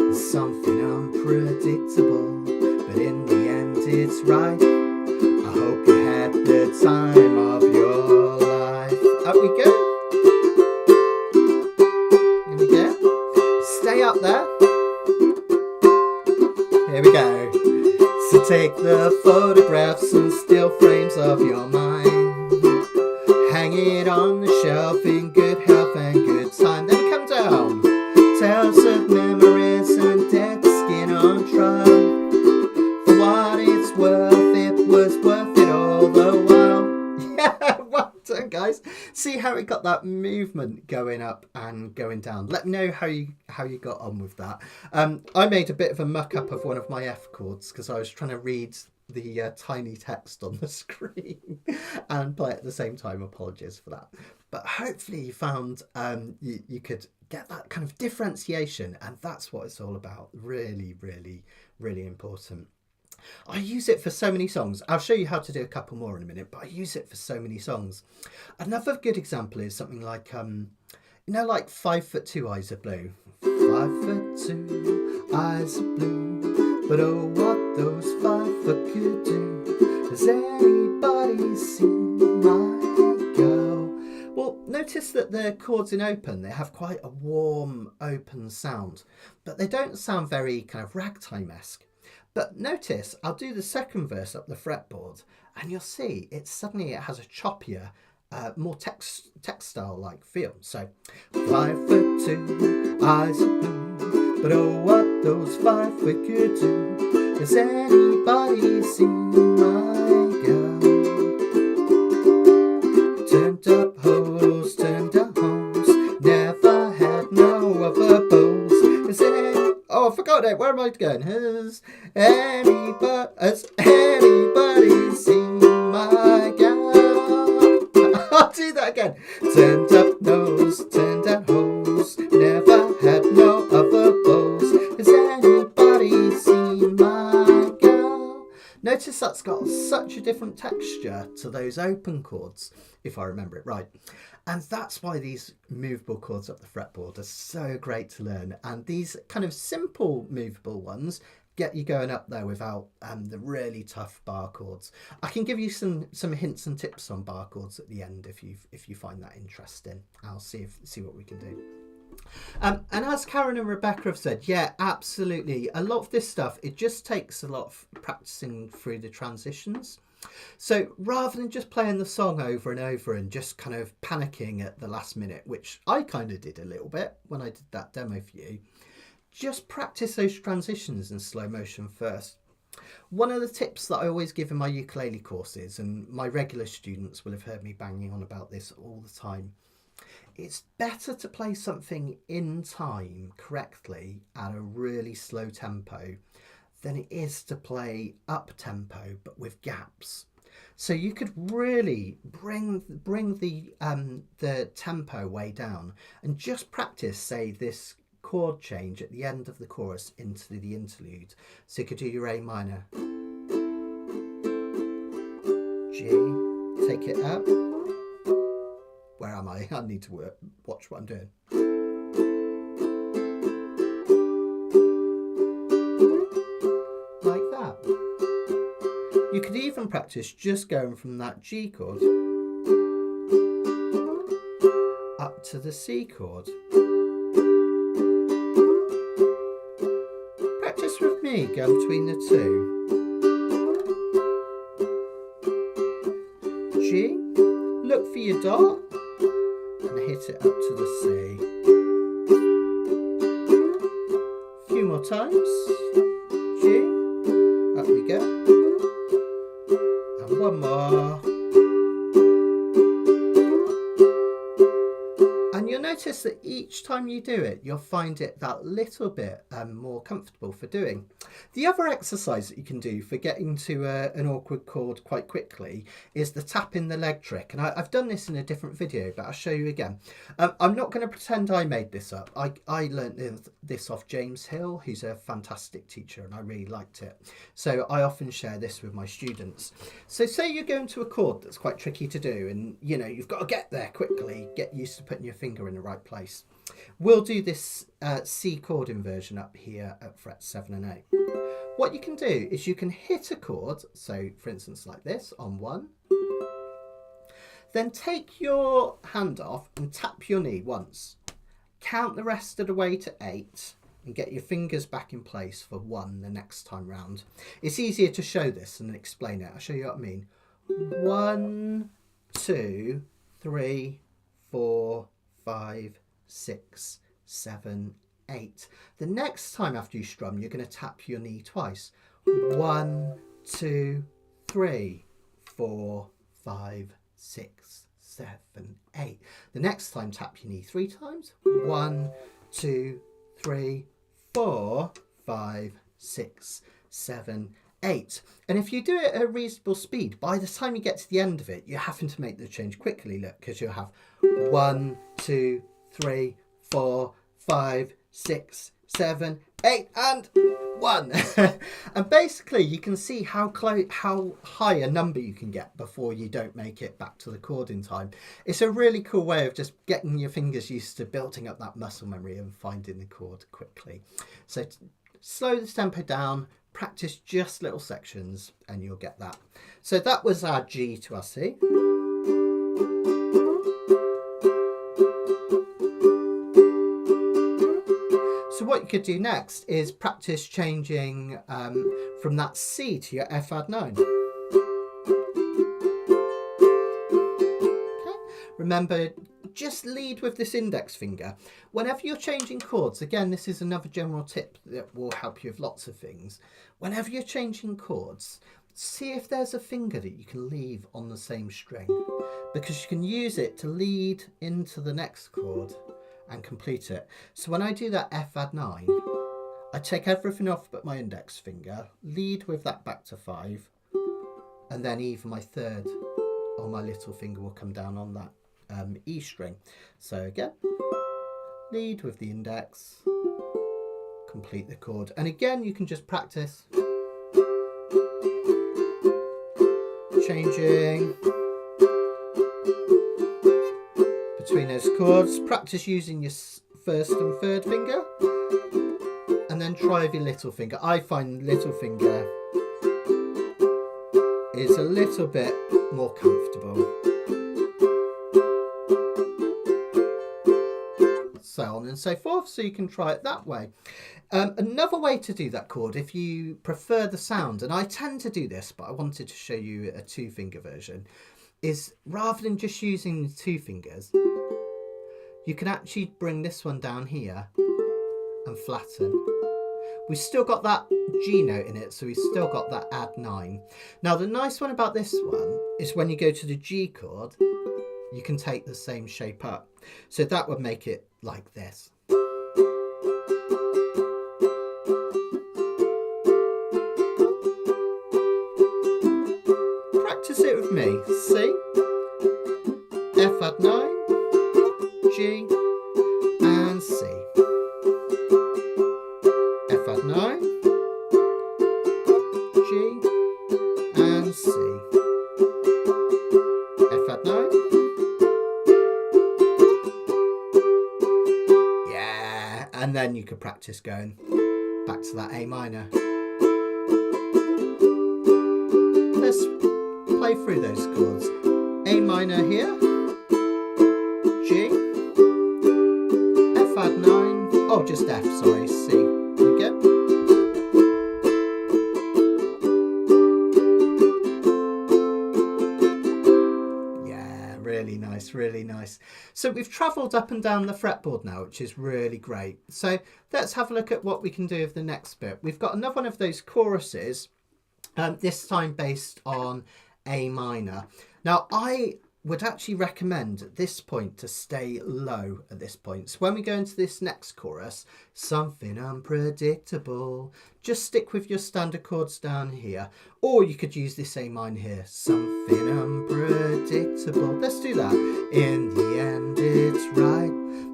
S1: It's something unpredictable, but in the end it's right. I hope you had the time of your life. Up we go. Here we go. Stay up there. Here we go. So take the photographs and still frames of your mind. Hang it on the shelf in good health and good time. Then come down. Tales of memories and dead skin on trial. For what it's worth, it was worth it all the while. Yeah, well done, guys. See how it got that movement going up and going down. Let me know how you got on with that. I made a bit of a muck up of one of my F chords because I was trying to read the tiny text on the screen and play at the same time. Apologies for that. But hopefully you found you could get that kind of differentiation, and that's what it's all about. Really, really, really important. I use it for so many songs. I'll show you how to do a couple more in a minute, but I use it for so many songs. Another good example is something like You know, like 5'2" eyes are blue. 5'2" eyes are blue, but oh, what those 5 foot could do. Has anybody seen my girl? Well, notice that the chords in open, they have quite a warm, open sound, but they don't sound very kind of ragtime-esque. But notice, I'll do the second verse up the fretboard, and you'll see it has a choppier, more textile-like feel. So, 5'2", eyes are blue, but oh, what those 5 foot could do. Has anybody seen my girl? Turned up hose, never had no other beaux. Oh, I forgot it. Where am I going? Has anybody seen my girl? I'll do that again. Turned up nose, turned out hose, never had no other beaux. Has anybody seen my girl? Notice that's got such a different texture to those open chords, if I remember it right. And that's why these movable chords up the fretboard are so great to learn. And these kind of simple movable ones get you going up there without the really tough bar chords. I can give you some hints and tips on bar chords at the end if you find that interesting. I'll see what we can do. And as Karen and Rebecca have said, yeah, absolutely. A lot of this stuff, it just takes a lot of practicing through the transitions. So rather than just playing the song over and over and just kind of panicking at the last minute, which I kind of did a little bit when I did that demo for you, just practice those transitions in slow motion first. One of the tips that I always give in my ukulele courses, and my regular students will have heard me banging on about this all the time, it's better to play something in time correctly at a really slow tempo than it is to play up tempo but with gaps. So you could really bring the tempo way down and just practice, say, this chord change at the end of the chorus into the interlude. So you could do your A minor, G, take it up. Where am I? I need to watch what I'm doing. Like that. You could even practice just going from that G chord up to the C chord. Practice with me, going between the two. G, look for your dot and hit it up to the C. A few more times. G, up we go. And one more. And you'll notice that each time you do it, you'll find it that little bit more comfortable for doing. The other exercise that you can do for getting to an awkward chord quite quickly is the tapping the leg trick. And I've done this in a different video, but I'll show you again. I'm not going to pretend I made this up. I learned this off James Hill, who's a fantastic teacher, and I really liked it. So I often share this with my students. So say you're going to a chord that's quite tricky to do, and you know you've got to get there quickly, get used to putting your finger in the right place. We'll do this C chord inversion up here at frets 7 and 8. What you can do is you can hit a chord, so for instance like this, on 1. Then take your hand off and tap your knee once. Count the rest of the way to 8 and get your fingers back in place for 1 the next time round. It's easier to show this and explain it. I'll show you what I mean. 1, 2, 3, 4, 5, 6, 7, 8. The next time after you strum, you're going to tap your knee twice. 1, 2, 3, 4, 5, 6, 7, 8. The next time, tap your knee 3 times. 1, 2, 3, 4, 5, 6, 7, 8. And if you do it at a reasonable speed, by the time you get to the end of it, you're having to make the change quickly, look, because you'll have 1, 2, 3, 4, 5, 6, 7, 8, and 1. And basically you can see how high a number you can get before you don't make it back to the chord in time. It's a really cool way of just getting your fingers used to building up that muscle memory and finding the chord quickly. So slow the tempo down, practice just little sections, and you'll get that. So that was our G to our C. So what you could do next is practice changing from that C to your F add 9. Okay. Remember, just lead with this index finger. Whenever you're changing chords, again, this is another general tip that will help you with lots of things. Whenever you're changing chords, see if there's a finger that you can leave on the same string, because you can use it to lead into the next chord and complete it. So when I do that F add 9, I take everything off but my index finger, lead with that back to 5, and then even my third or my little finger will come down on that E string. So again, lead with the index, complete the chord. And again, you can just practice changing between those chords. Practice using your first and third finger, and then try with your little finger. I find little finger is a little bit more comfortable. So on and so forth, so you can try it that way. Another way to do that chord, if you prefer the sound, and I tend to do this, but I wanted to show you a 2-finger version, is rather than just using the 2 fingers, you can actually bring this one down here and flatten. We've still got that G note in it, so we've still got that add 9. Now the nice one about this one is when you go to the G chord, you can take the same shape up. So that would make it like this. Practice it with me. C, F add 9, G, and C. F add 9, G, and C. F add 9. Yeah, and then you could practice going back to that A minor. Let's play through those chords. A minor here, G, F add 9, oh just F, sorry, C, again. Yeah, really nice, really nice. So we've travelled up and down the fretboard now, which is really great. So let's have a look at what we can do with the next bit. We've got another one of those choruses, this time based on A minor. Now I would actually recommend at this point to stay low at this point. So when we go into this next chorus, something unpredictable, just stick with your standard chords down here. Or you could use this A minor here, something unpredictable. Let's do that. In the end, it's right.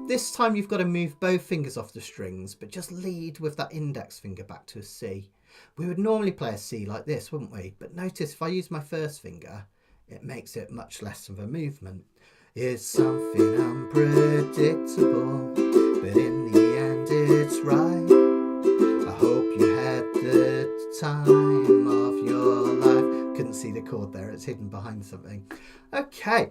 S1: This time you've got to move both fingers off the strings, but just lead with that index finger back to a C. We would normally play a C like this, wouldn't we? But notice if I use my first finger, it makes it much less of a movement. It's something unpredictable, but in the end it's right. I hope you had the time of your life. Couldn't see the chord there, it's hidden behind something. Okay,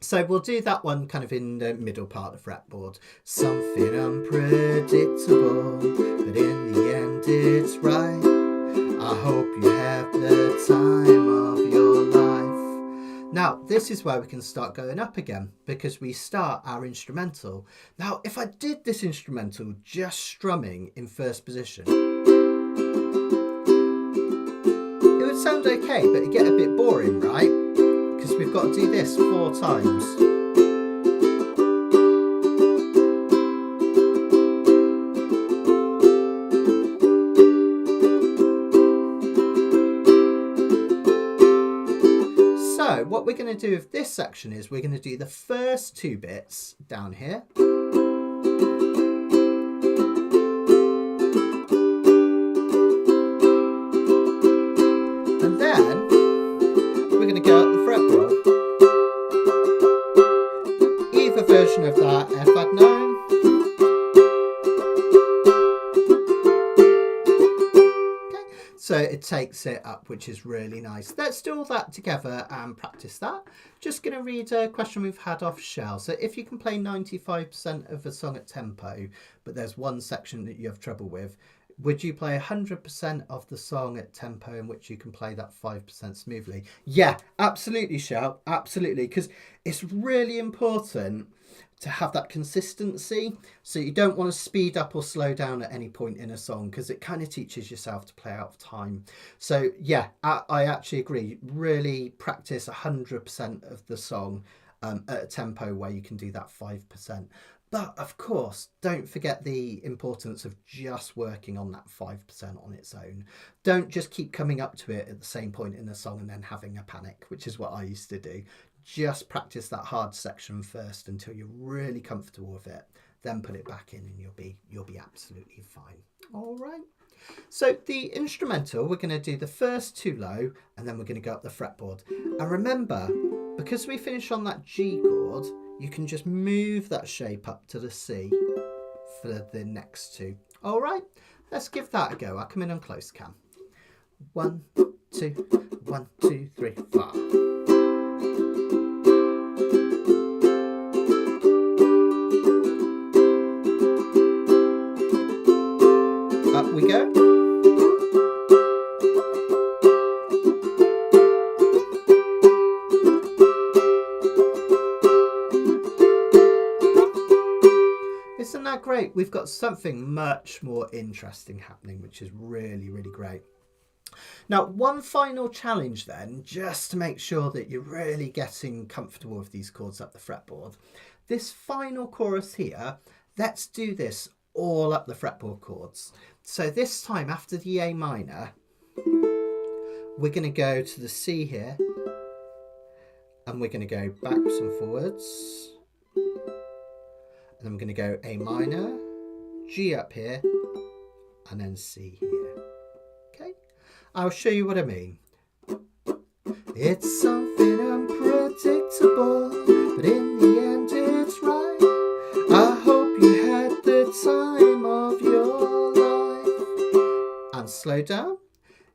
S1: so we'll do that one kind of in the middle part of the fretboard. Something unpredictable, but in the end it's right. I hope you have the time of your life. Now, this is where we can start going up again, because we start our instrumental. Now, if I did this instrumental just strumming in first position, it would sound okay, but it'd get a bit boring, right? Because we've got to do this 4 times. So what we're going to do with this section is we're going to do the first 2 bits down here. it takes it up, which is really nice. Let's do all that together and practice that. Just going to read a question we've had off Shell. So if you can play 95% of a song at tempo, but there's one section that you have trouble with, would you play 100% of the song at tempo in which you can play that 5% smoothly? Yeah, absolutely, Shell. Absolutely. Because it's really important to have that consistency. So you don't want to speed up or slow down at any point in a song, because it kind of teaches yourself to play out of time. So yeah, I actually agree. Really practice 100% of the song at a tempo where you can do that 5%. But of course, don't forget the importance of just working on that 5% on its own. Don't just keep coming up to it at the same point in the song and then having a panic, which is what I used to do. Just practice that hard section first until you're really comfortable with it. Then put it back in and you'll be absolutely fine. All right. So the instrumental, we're going to do the first two low and then we're going to go up the fretboard. And remember, because we finish on that G chord, you can just move that shape up to the C for the next two. All right, let's give that a go. I'll come in on close cam. 1, 2, 1, 2, 3, 4. Up we go. Isn't that great? We've got something much more interesting happening, which is really, really great. Now, one final challenge then, just to make sure that you're really getting comfortable with these chords up the fretboard. This final chorus here, let's do this all up the fretboard chords. So this time after the A minor, we're going to go to the C here, and we're going to go backwards and forwards. And then we're going to go A minor, G up here, and then C here. Okay, I'll show you what I mean. It's something unpredictable, but in the end it's right. I hope you had the time of your life. And slow down.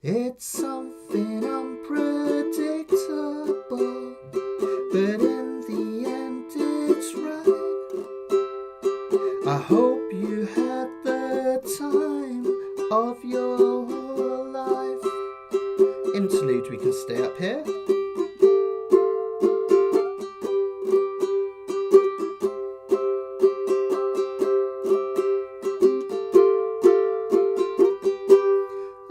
S1: It's something unpredictable, but in the end it's right. I hope you had the time of your life. Interlude, we can stay up here.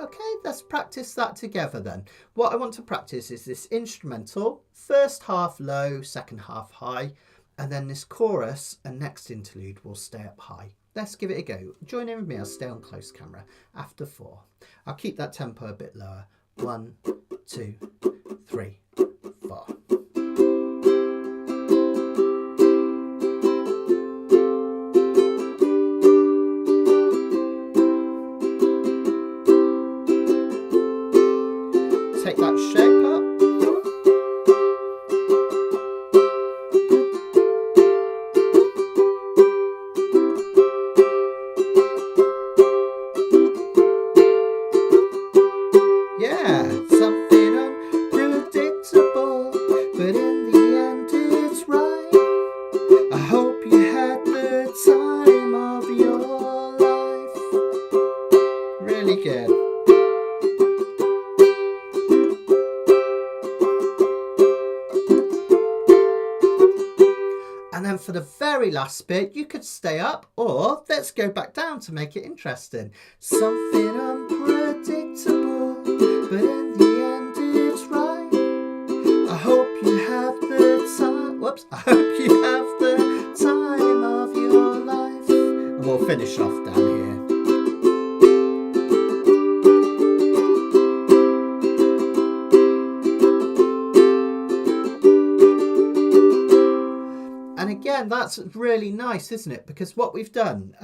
S1: Okay, let's practice that together then. What I want to practice is this instrumental, first half low, second half high. And then this chorus and next interlude will stay up high. Let's give it a go. Join in with me, I'll stay on close camera. After 4. I'll keep that tempo a bit lower. 1, 2, 3, 4. Take that shape up. And then for the very last bit, you could stay up, or let's go back down to make it interesting. Something unpredictable, but in the end it's right. I hope you have the time. Whoops! I hope you have the time of your life. And we'll finish off down here. And again, that's really nice, isn't it? Because what we've done,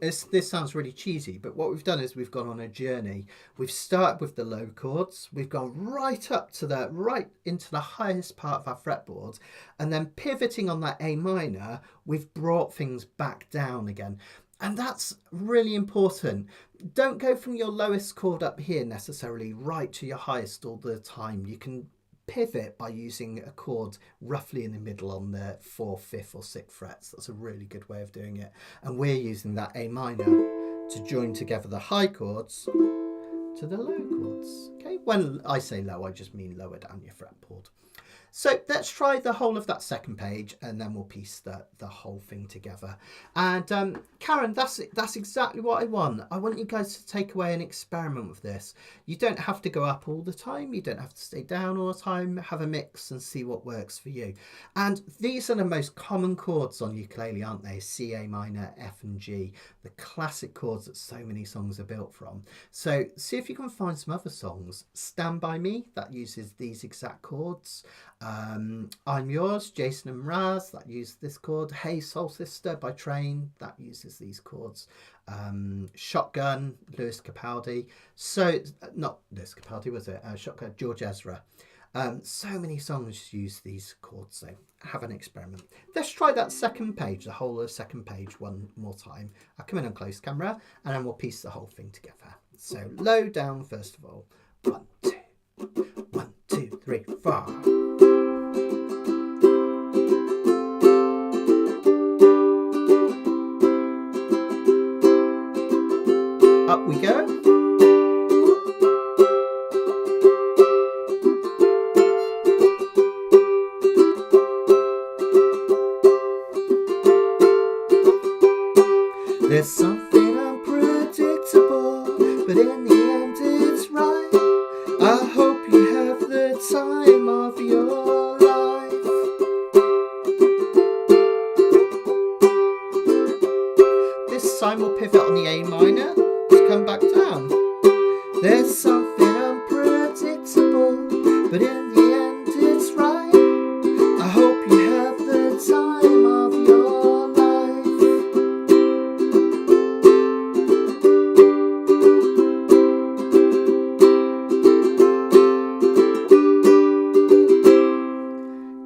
S1: this sounds really cheesy, but what we've done is we've gone on a journey. We've started with the low chords, we've gone right up to right into the highest part of our fretboard, and then pivoting on that A minor, we've brought things back down again. And that's really important. Don't go from your lowest chord up here necessarily right to your highest all the time. You can pivot by using a chord roughly in the middle on the 4th, 5th or 6th frets. That's a really good way of doing it. And we're using that A minor to join together the high chords to the low chords. Okay, when I say low, I just mean lower down your fretboard. So let's try the whole of that second page and then we'll piece the whole thing together. And Karen, that's exactly what I want. I want you guys to take away and experiment with this. You don't have to go up all the time. You don't have to stay down all the time. Have a mix and see what works for you. And these are the most common chords on ukulele, aren't they? C, A minor, F and G, the classic chords that so many songs are built from. So see if you can find some other songs. Stand By Me, that uses these exact chords. I'm Yours, Jason and Mraz, that uses this chord. Hey Soul Sister by Train, that uses these chords. Shotgun, Lewis Capaldi. So, not Lewis Capaldi, was it? Shotgun, George Ezra. So many songs use these chords, so have an experiment. Let's try that second page, the whole of the second page one more time. I'll come in on close camera and then we'll piece the whole thing together. So low down first of all. 1, 2, 1, 2, 3, 4. Up we go. There's something unpredictable, but in the end it's right. I hope you have the time of your life. This time we'll pivot on the A minor to come back down. There's something unpredictable, but in the end it's right. I hope you have the time of your life.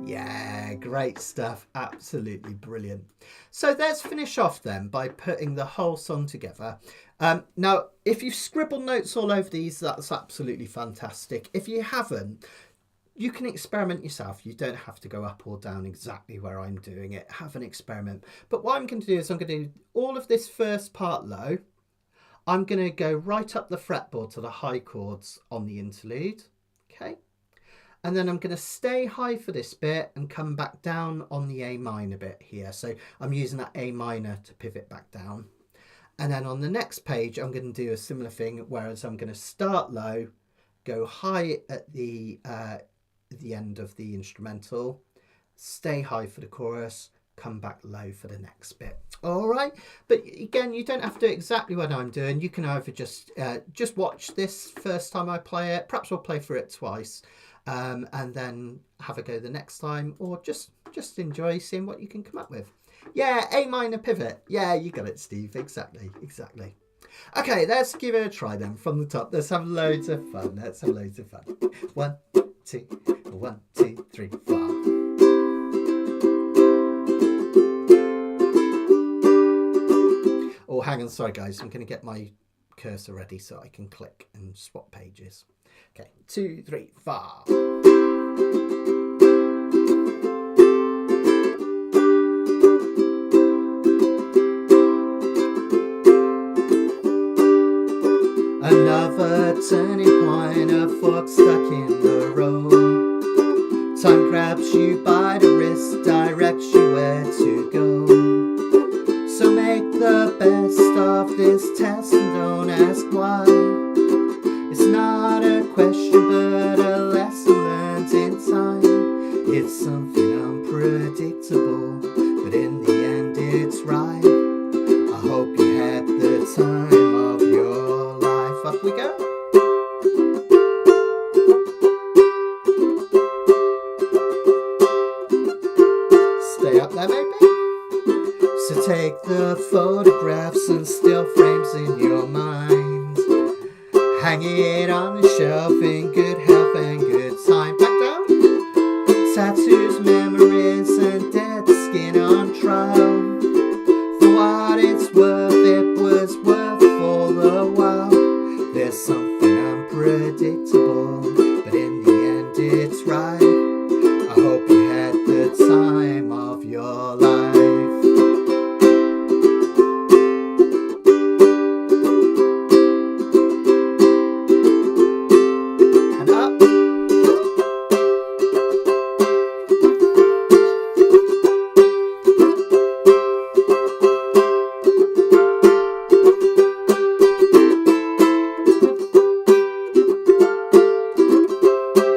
S1: Yeah, great stuff. Absolutely brilliant. So let's finish off then by putting the whole song together. Now, if you've scribbled notes all over these, that's absolutely fantastic. If you haven't, you can experiment yourself. You don't have to go up or down exactly where I'm doing it. Have an experiment. But what I'm going to do is I'm going to do all of this first part low. I'm going to go right up the fretboard to the high chords on the interlude. Okay. And then I'm going to stay high for this bit and come back down on the A minor bit here. So I'm using that A minor to pivot back down. And then on the next page, I'm going to do a similar thing, whereas I'm going to start low, go high at the end of the instrumental, stay high for the chorus, come back low for the next bit. All right. But again, you don't have to do exactly what I'm doing. You can either just watch this first time I play it. Perhaps we'll play through it twice. And then have a go the next time, or just enjoy seeing what you can come up with. Yeah, A minor pivot. Yeah, you got it, Steve. Exactly. Okay, let's give it a try then from the top. Let's have loads of fun. 1, 2, 1, 2, 3, 4. Oh, hang on. Sorry, guys. I'm going to get my cursor ready so I can click and swap pages. Okay, 2, 3, 4. Another turning point, a fork stuck in the road. Time grabs you by the wrist, directs you where to go. So make the best of this test and don't ask why. It's not a question but a lesson learned in time. It's something unpredictable, but in the end it's right. I hope you had the time of your life. Up we go. Stay up there, baby. So take the photographs and still frames in your mind. Hang it on the shelf in good health and good time. Back down. Tattoos, memories, and dead skin on trial. For what it's worth, time of your life. And up.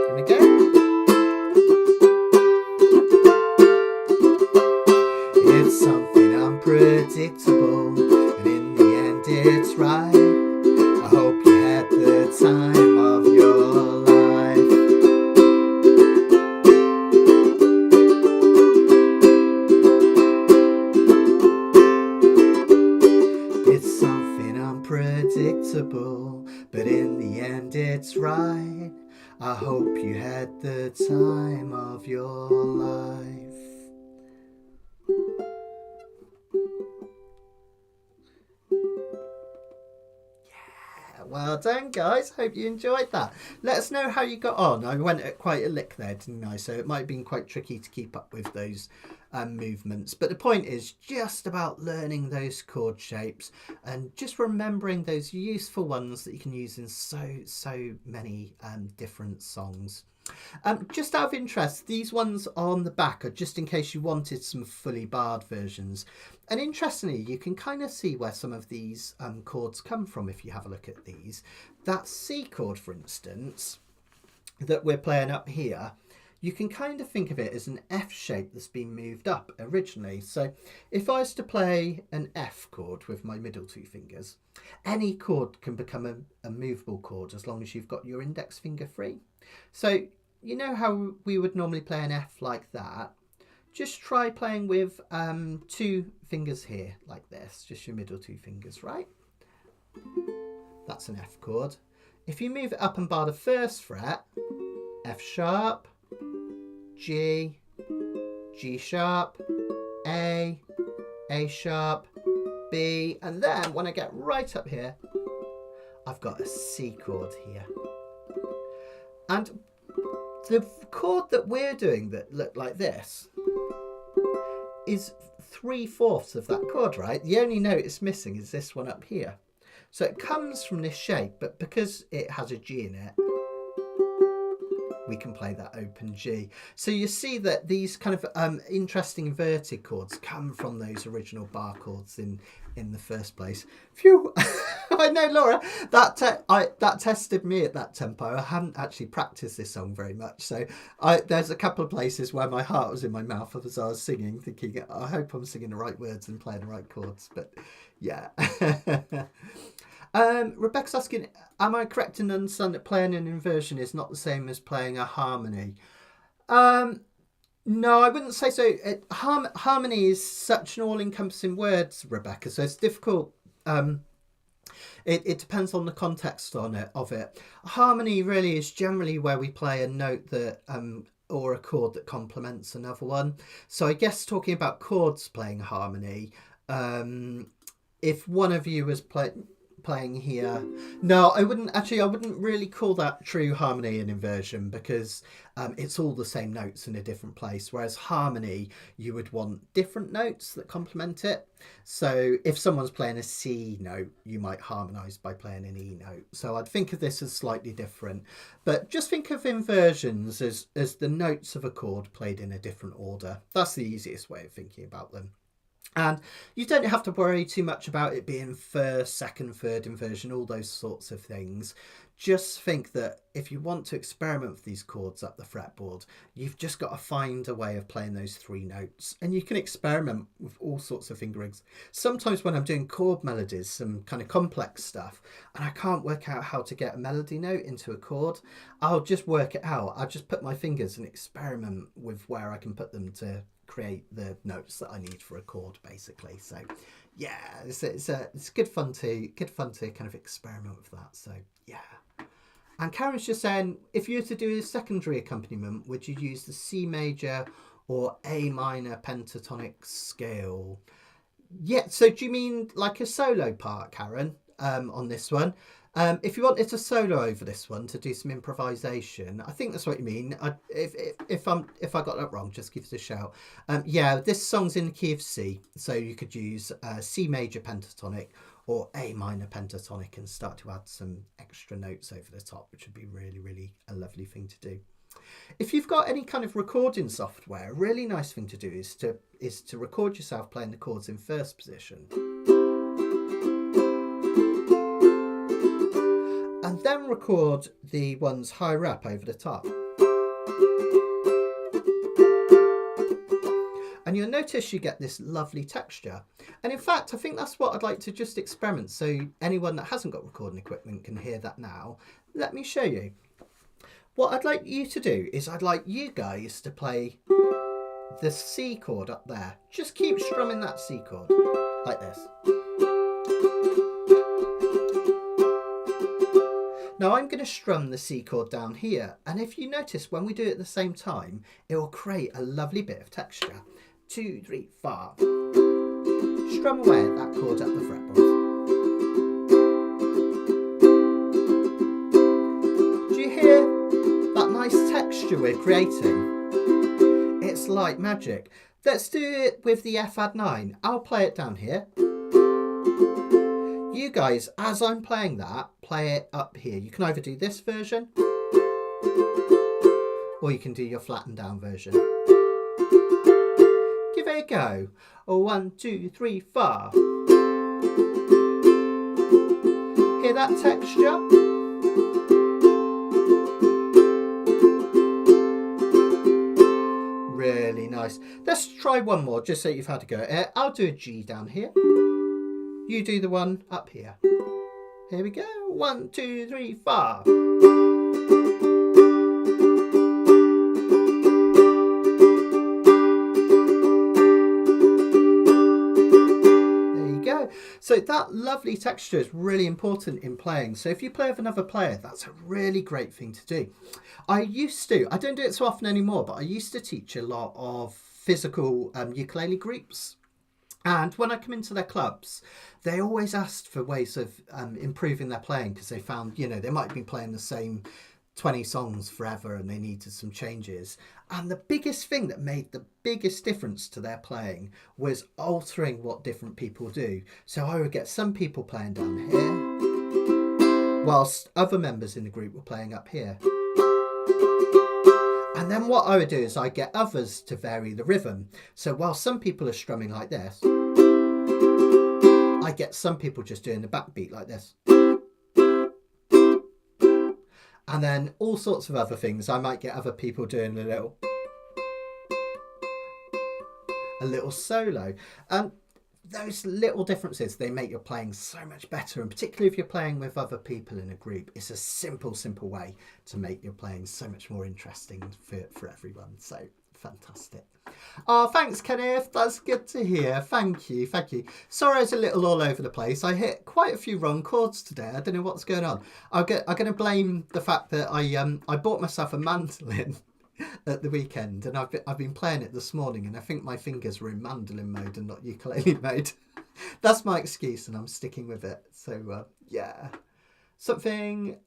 S1: And again. It's something unpredictable, and in the end it's right. I hope you had the time of your life. It's something unpredictable, but in the end it's right. I hope you had the time of your life. Well done, guys. Hope you enjoyed that. Let us know how you got on. I went at quite a lick there, didn't I? So it might have been quite tricky to keep up with those movements. But the point is just about learning those chord shapes and just remembering those useful ones that you can use in so many different songs. Just out of interest, these ones on the back are just in case you wanted some fully barred versions. And interestingly, you can kind of see where some of these chords come from if you have a look at these. That C chord, for instance, that we're playing up here, you can kind of think of it as an F shape that's been moved up originally. So if I was to play an F chord with my middle two fingers, any chord can become a movable chord as long as you've got your index finger free. So you know how we would normally play an F like that? Just try playing with two fingers here like this, just your middle two fingers, right? That's an F chord. If you move it up and bar the first fret, F sharp, G, G sharp, A sharp, B, and then when I get right up here, I've got a C chord here. And the chord that we're doing that look like this is 3/4 of that chord, right? The only note it's missing is this one up here. So it comes from this shape, but because it has a G in it, we can play that open G. So you see that these kind of interesting inverted chords come from those original bar chords in the first place. Phew! I know, Laura, that tested me at that tempo. I hadn't actually practiced this song very much, so there's a couple of places where my heart was in my mouth as I was singing, thinking, I hope I'm singing the right words and playing the right chords. But yeah. Rebecca's asking, am I correct in understanding that playing an inversion is not the same as playing a harmony? No, I wouldn't say so. Harmony is such an all-encompassing word, Rebecca, so it's difficult. It depends on the context of it. Harmony really is generally where we play a note that or a chord that complements another one. So I guess talking about chords playing harmony, if one of you was playing here, no, I wouldn't really call that true harmony and inversion, because it's all the same notes in a different place, whereas harmony, you would want different notes that complement it. So if someone's playing a C note, you might harmonize by playing an E note. So I'd think of this as slightly different, but just think of inversions as the notes of a chord played in a different order. That's the easiest way of thinking about them. And you don't have to worry too much about it being first, second, third inversion, all those sorts of things. Just think that if you want to experiment with these chords up the fretboard, you've just got to find a way of playing those three notes. And you can experiment with all sorts of fingerings. Sometimes when I'm doing chord melodies, some kind of complex stuff, and I can't work out how to get a melody note into a chord, I'll just work it out. I'll just put my fingers and experiment with where I can put them to create the notes that I need for a chord, basically. So yeah, it's good fun to kind of experiment with that. So yeah. And Karen's just saying, if you were to do a secondary accompaniment, would you use the C major or A minor pentatonic scale? Yeah, so do you mean like a solo part, Karen, on this one? If you wanted to solo over this one to do some improvisation, I think that's what you mean. If I got that wrong, just give us a shout. Yeah, this song's in the key of C, so you could use C major pentatonic or A minor pentatonic and start to add some extra notes over the top, which would be really, really a lovely thing to do. If you've got any kind of recording software, a really nice thing to do is to record yourself playing the chords in first position. And then record the ones higher up over the top. And you'll notice you get this lovely texture. And in fact, I think that's what I'd like to just experiment, so anyone that hasn't got recording equipment can hear that now. Let me show you. What I'd like you to do is I'd like you guys to play the C chord up there. Just keep strumming that C chord like this. Now I'm going to strum the C chord down here, and if you notice when we do it at the same time, it will create a lovely bit of texture. 2, 3, 4. Strum away at that chord up the fretboard. Do you hear that nice texture we're creating? It's like magic. Let's do it with the F add 9. I'll play it down here. You guys, as I'm playing that, play it up here. You can either do this version or you can do your flattened down version. Give it a go. 1, 2, 3, 4. Hear that texture? Really nice. Let's try one more just so you've had a go at it. I'll do a G down here. You do the one up here. Here we go. 1, 2, 3, 4. So that lovely texture is really important in playing. So if you play with another player, that's a really great thing to do. I don't do it so often anymore, but I used to teach a lot of physical ukulele groups. And when I come into their clubs, they always asked for ways of improving their playing, because they found, they might have been playing the same 20 songs forever and they needed some changes. And the biggest thing that made the biggest difference to their playing was altering what different people do. So I would get some people playing down here whilst other members in the group were playing up here. And then what I would do is I'd get others to vary the rhythm. So while some people are strumming like this, I get some people just doing the backbeat like this. And then all sorts of other things. I might get other people doing a little solo. Those little differences, they make your playing so much better. And particularly if you're playing with other people in a group, it's a simple way to make your playing so much more interesting for everyone. So fantastic. Oh, thanks, Kenneth. That's good to hear. Thank you. Sorry I was a little all over the place. I hit quite a few wrong chords today. I don't know what's going on. I'm going to blame the fact that I bought myself a mandolin at the weekend, and I've been playing it this morning, and I think my fingers were in mandolin mode and not ukulele mode. That's my excuse, and I'm sticking with it. So yeah, something.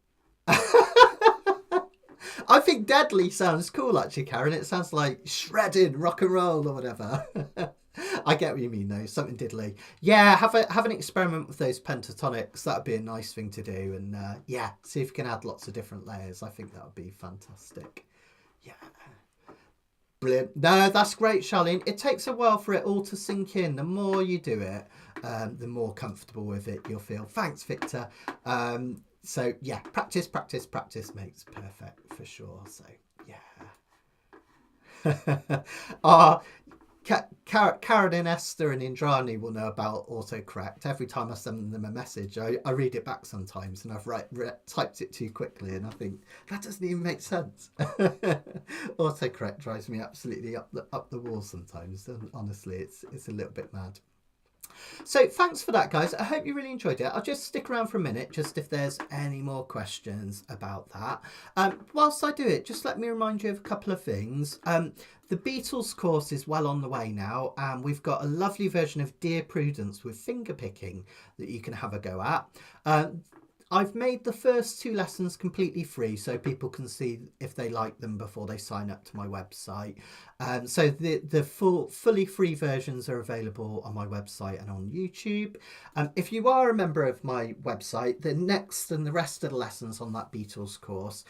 S1: I think deadly sounds cool, actually, Karen. It sounds like shredded rock and roll or whatever. I get what you mean, though. Something diddly. Yeah, have an experiment with those pentatonics. That would be a nice thing to do. And yeah, see if you can add lots of different layers. I think that would be fantastic. Yeah. Brilliant. No, that's great, Charlene. It takes a while for it all to sink in. The more you do it, the more comfortable with it you'll feel. Thanks, Victor. So yeah, practice makes perfect for sure. So yeah. Karen and Esther and Indrani will know about autocorrect. Every time I send them a message, I read it back sometimes, and I've typed it too quickly, and I think that doesn't even make sense. Autocorrect drives me absolutely up the wall sometimes, and honestly, it's a little bit mad. So thanks for that, guys. I hope you really enjoyed it. I'll just stick around for a minute, just if there's any more questions about that. Whilst I do it, just let me remind you of a couple of things. The Beatles course is well on the way now, and we've got a lovely version of Dear Prudence with finger picking that you can have a go at. I've made the first 2 lessons completely free so people can see if they like them before they sign up to my website. So the fully free versions are available on my website and on YouTube. If you are a member of my website, the next and the rest of the lessons on that Beatles course,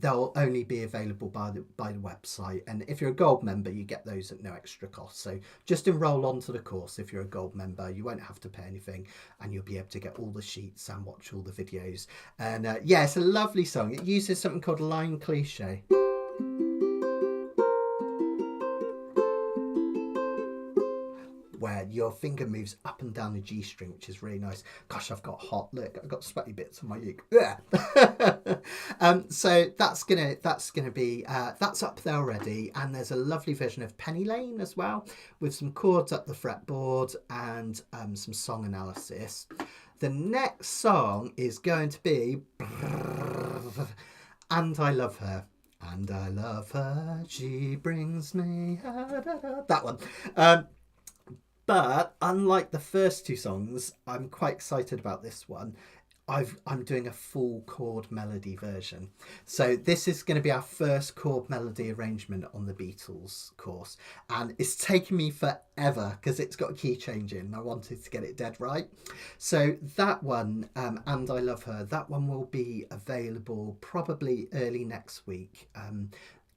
S1: they'll only be available by the website. And if you're a gold member, you get those at no extra cost. So just enroll onto the course if you're a gold member. You won't have to pay anything, and you'll be able to get all the sheets and watch all the videos. And yeah, it's a lovely song. It uses something called line cliche. Where your finger moves up and down the G string, which is really nice. Gosh, I've got hot. Look, I've got sweaty bits on my uke. So that's gonna be that's up there already, and there's a lovely version of Penny Lane as well, with some chords up the fretboard and some song analysis. The next song is going to be And I Love Her. And I love her, she brings me that one. But unlike the first 2 songs, I'm quite excited about this one. I'm doing a full chord melody version. So this is going to be our first chord melody arrangement on the Beatles course. And it's taken me forever because it's got a key change in. I wanted to get it dead right. So that one, And I Love Her, that one will be available probably early next week.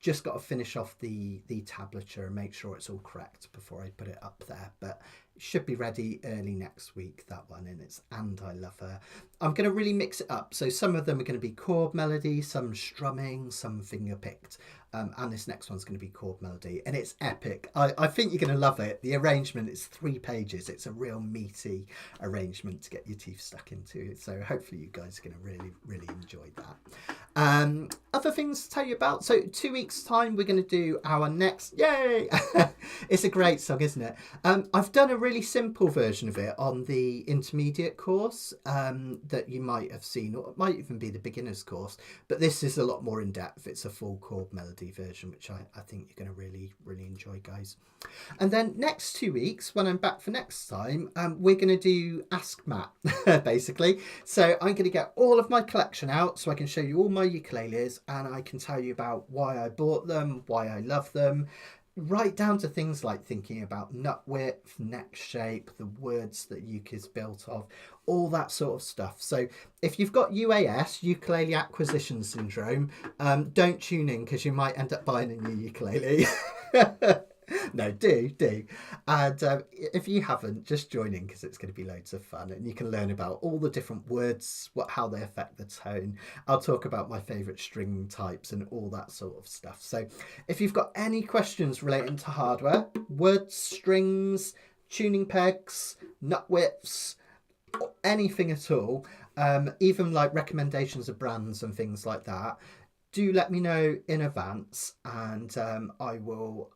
S1: Just got to finish off the tablature and make sure it's all correct before I put it up there. But it should be ready early next week, that one. And it's And I Love Her. I'm going to really mix it up. So some of them are going to be chord melody, some strumming, some finger picked. And this next one's going to be chord melody. And it's epic. I think you're going to love it. The arrangement is 3 pages. It's a real meaty arrangement to get your teeth stuck into. So hopefully you guys are going to really, really enjoy that. Other things to tell you about. So 2 weeks time, we're going to do our next, yay! It's a great song, isn't it? I've done a really simple version of it on the intermediate course that you might have seen, or it might even be the beginner's course, but this is a lot more in depth. It's a full chord melody version, which I think you're going to really, really enjoy, guys. And then next 2 weeks, when I'm back for next time, we're going to do Ask Matt, basically. So I'm going to get all of my collection out so I can show you all my ukuleles, and I can tell you about why I bought them, why I love them, right down to things like thinking about nut width, neck shape, the words that uke is built of, all that sort of stuff. So if you've got UAS, ukulele acquisition syndrome, don't tune in because you might end up buying a new ukulele. No, do. And if you haven't, just join in because it's going to be loads of fun, and you can learn about all the different words, how they affect the tone. I'll talk about my favourite string types and all that sort of stuff. So if you've got any questions relating to hardware, words, strings, tuning pegs, nut widths, anything at all, even like recommendations of brands and things like that, do let me know in advance, and I will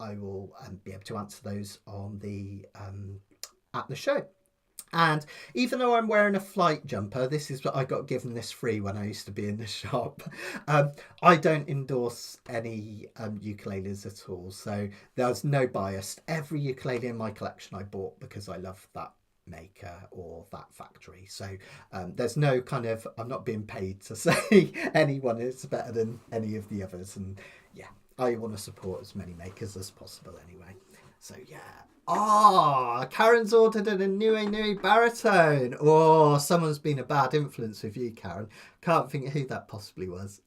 S1: be able to answer those on the at the show. And even though I'm wearing a flight jumper, this is what I got given this free when I used to be in the shop. I don't endorse any ukuleles at all, so there's no bias. Every ukulele in my collection I bought because I love that maker or that factory. So there's no kind of, I'm not being paid to say anyone is better than any of the others. And yeah, I want to support as many makers as possible anyway. So yeah. Karen's ordered a new baritone. Oh, someone's been a bad influence with you, Karen. Can't think who that possibly was.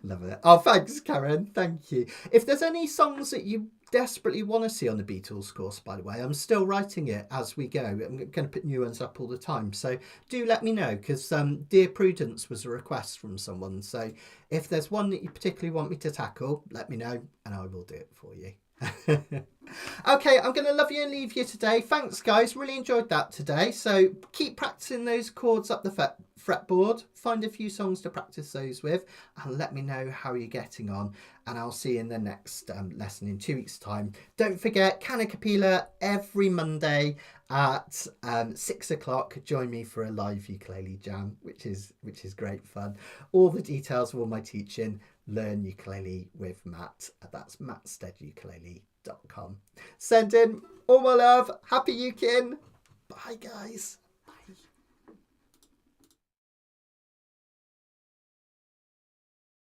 S1: Love it. Oh, thanks, Karen. Thank you. If there's any songs that you desperately want to see on the Beatles course, by the way, I'm still writing it as we go. I'm going to put new ones up all the time. So do let me know, because Dear Prudence was a request from someone. So if there's one that you particularly want me to tackle, let me know and I will do it for you. Okay, I'm going to love you and leave you today. Thanks, guys. Really enjoyed that today. So keep practicing those chords up the fretboard. Find a few songs to practice those with and let me know how you're getting on. And I'll see you in the next lesson in 2 weeks' time. Don't forget, Canna Capilla every Monday at 6 o'clock. Join me for a live ukulele jam, which is great fun. All the details of all my teaching, Learn Ukulele with Matt. That's mattsteadukulele.com. Send in all my love. Happy uking. Bye, guys.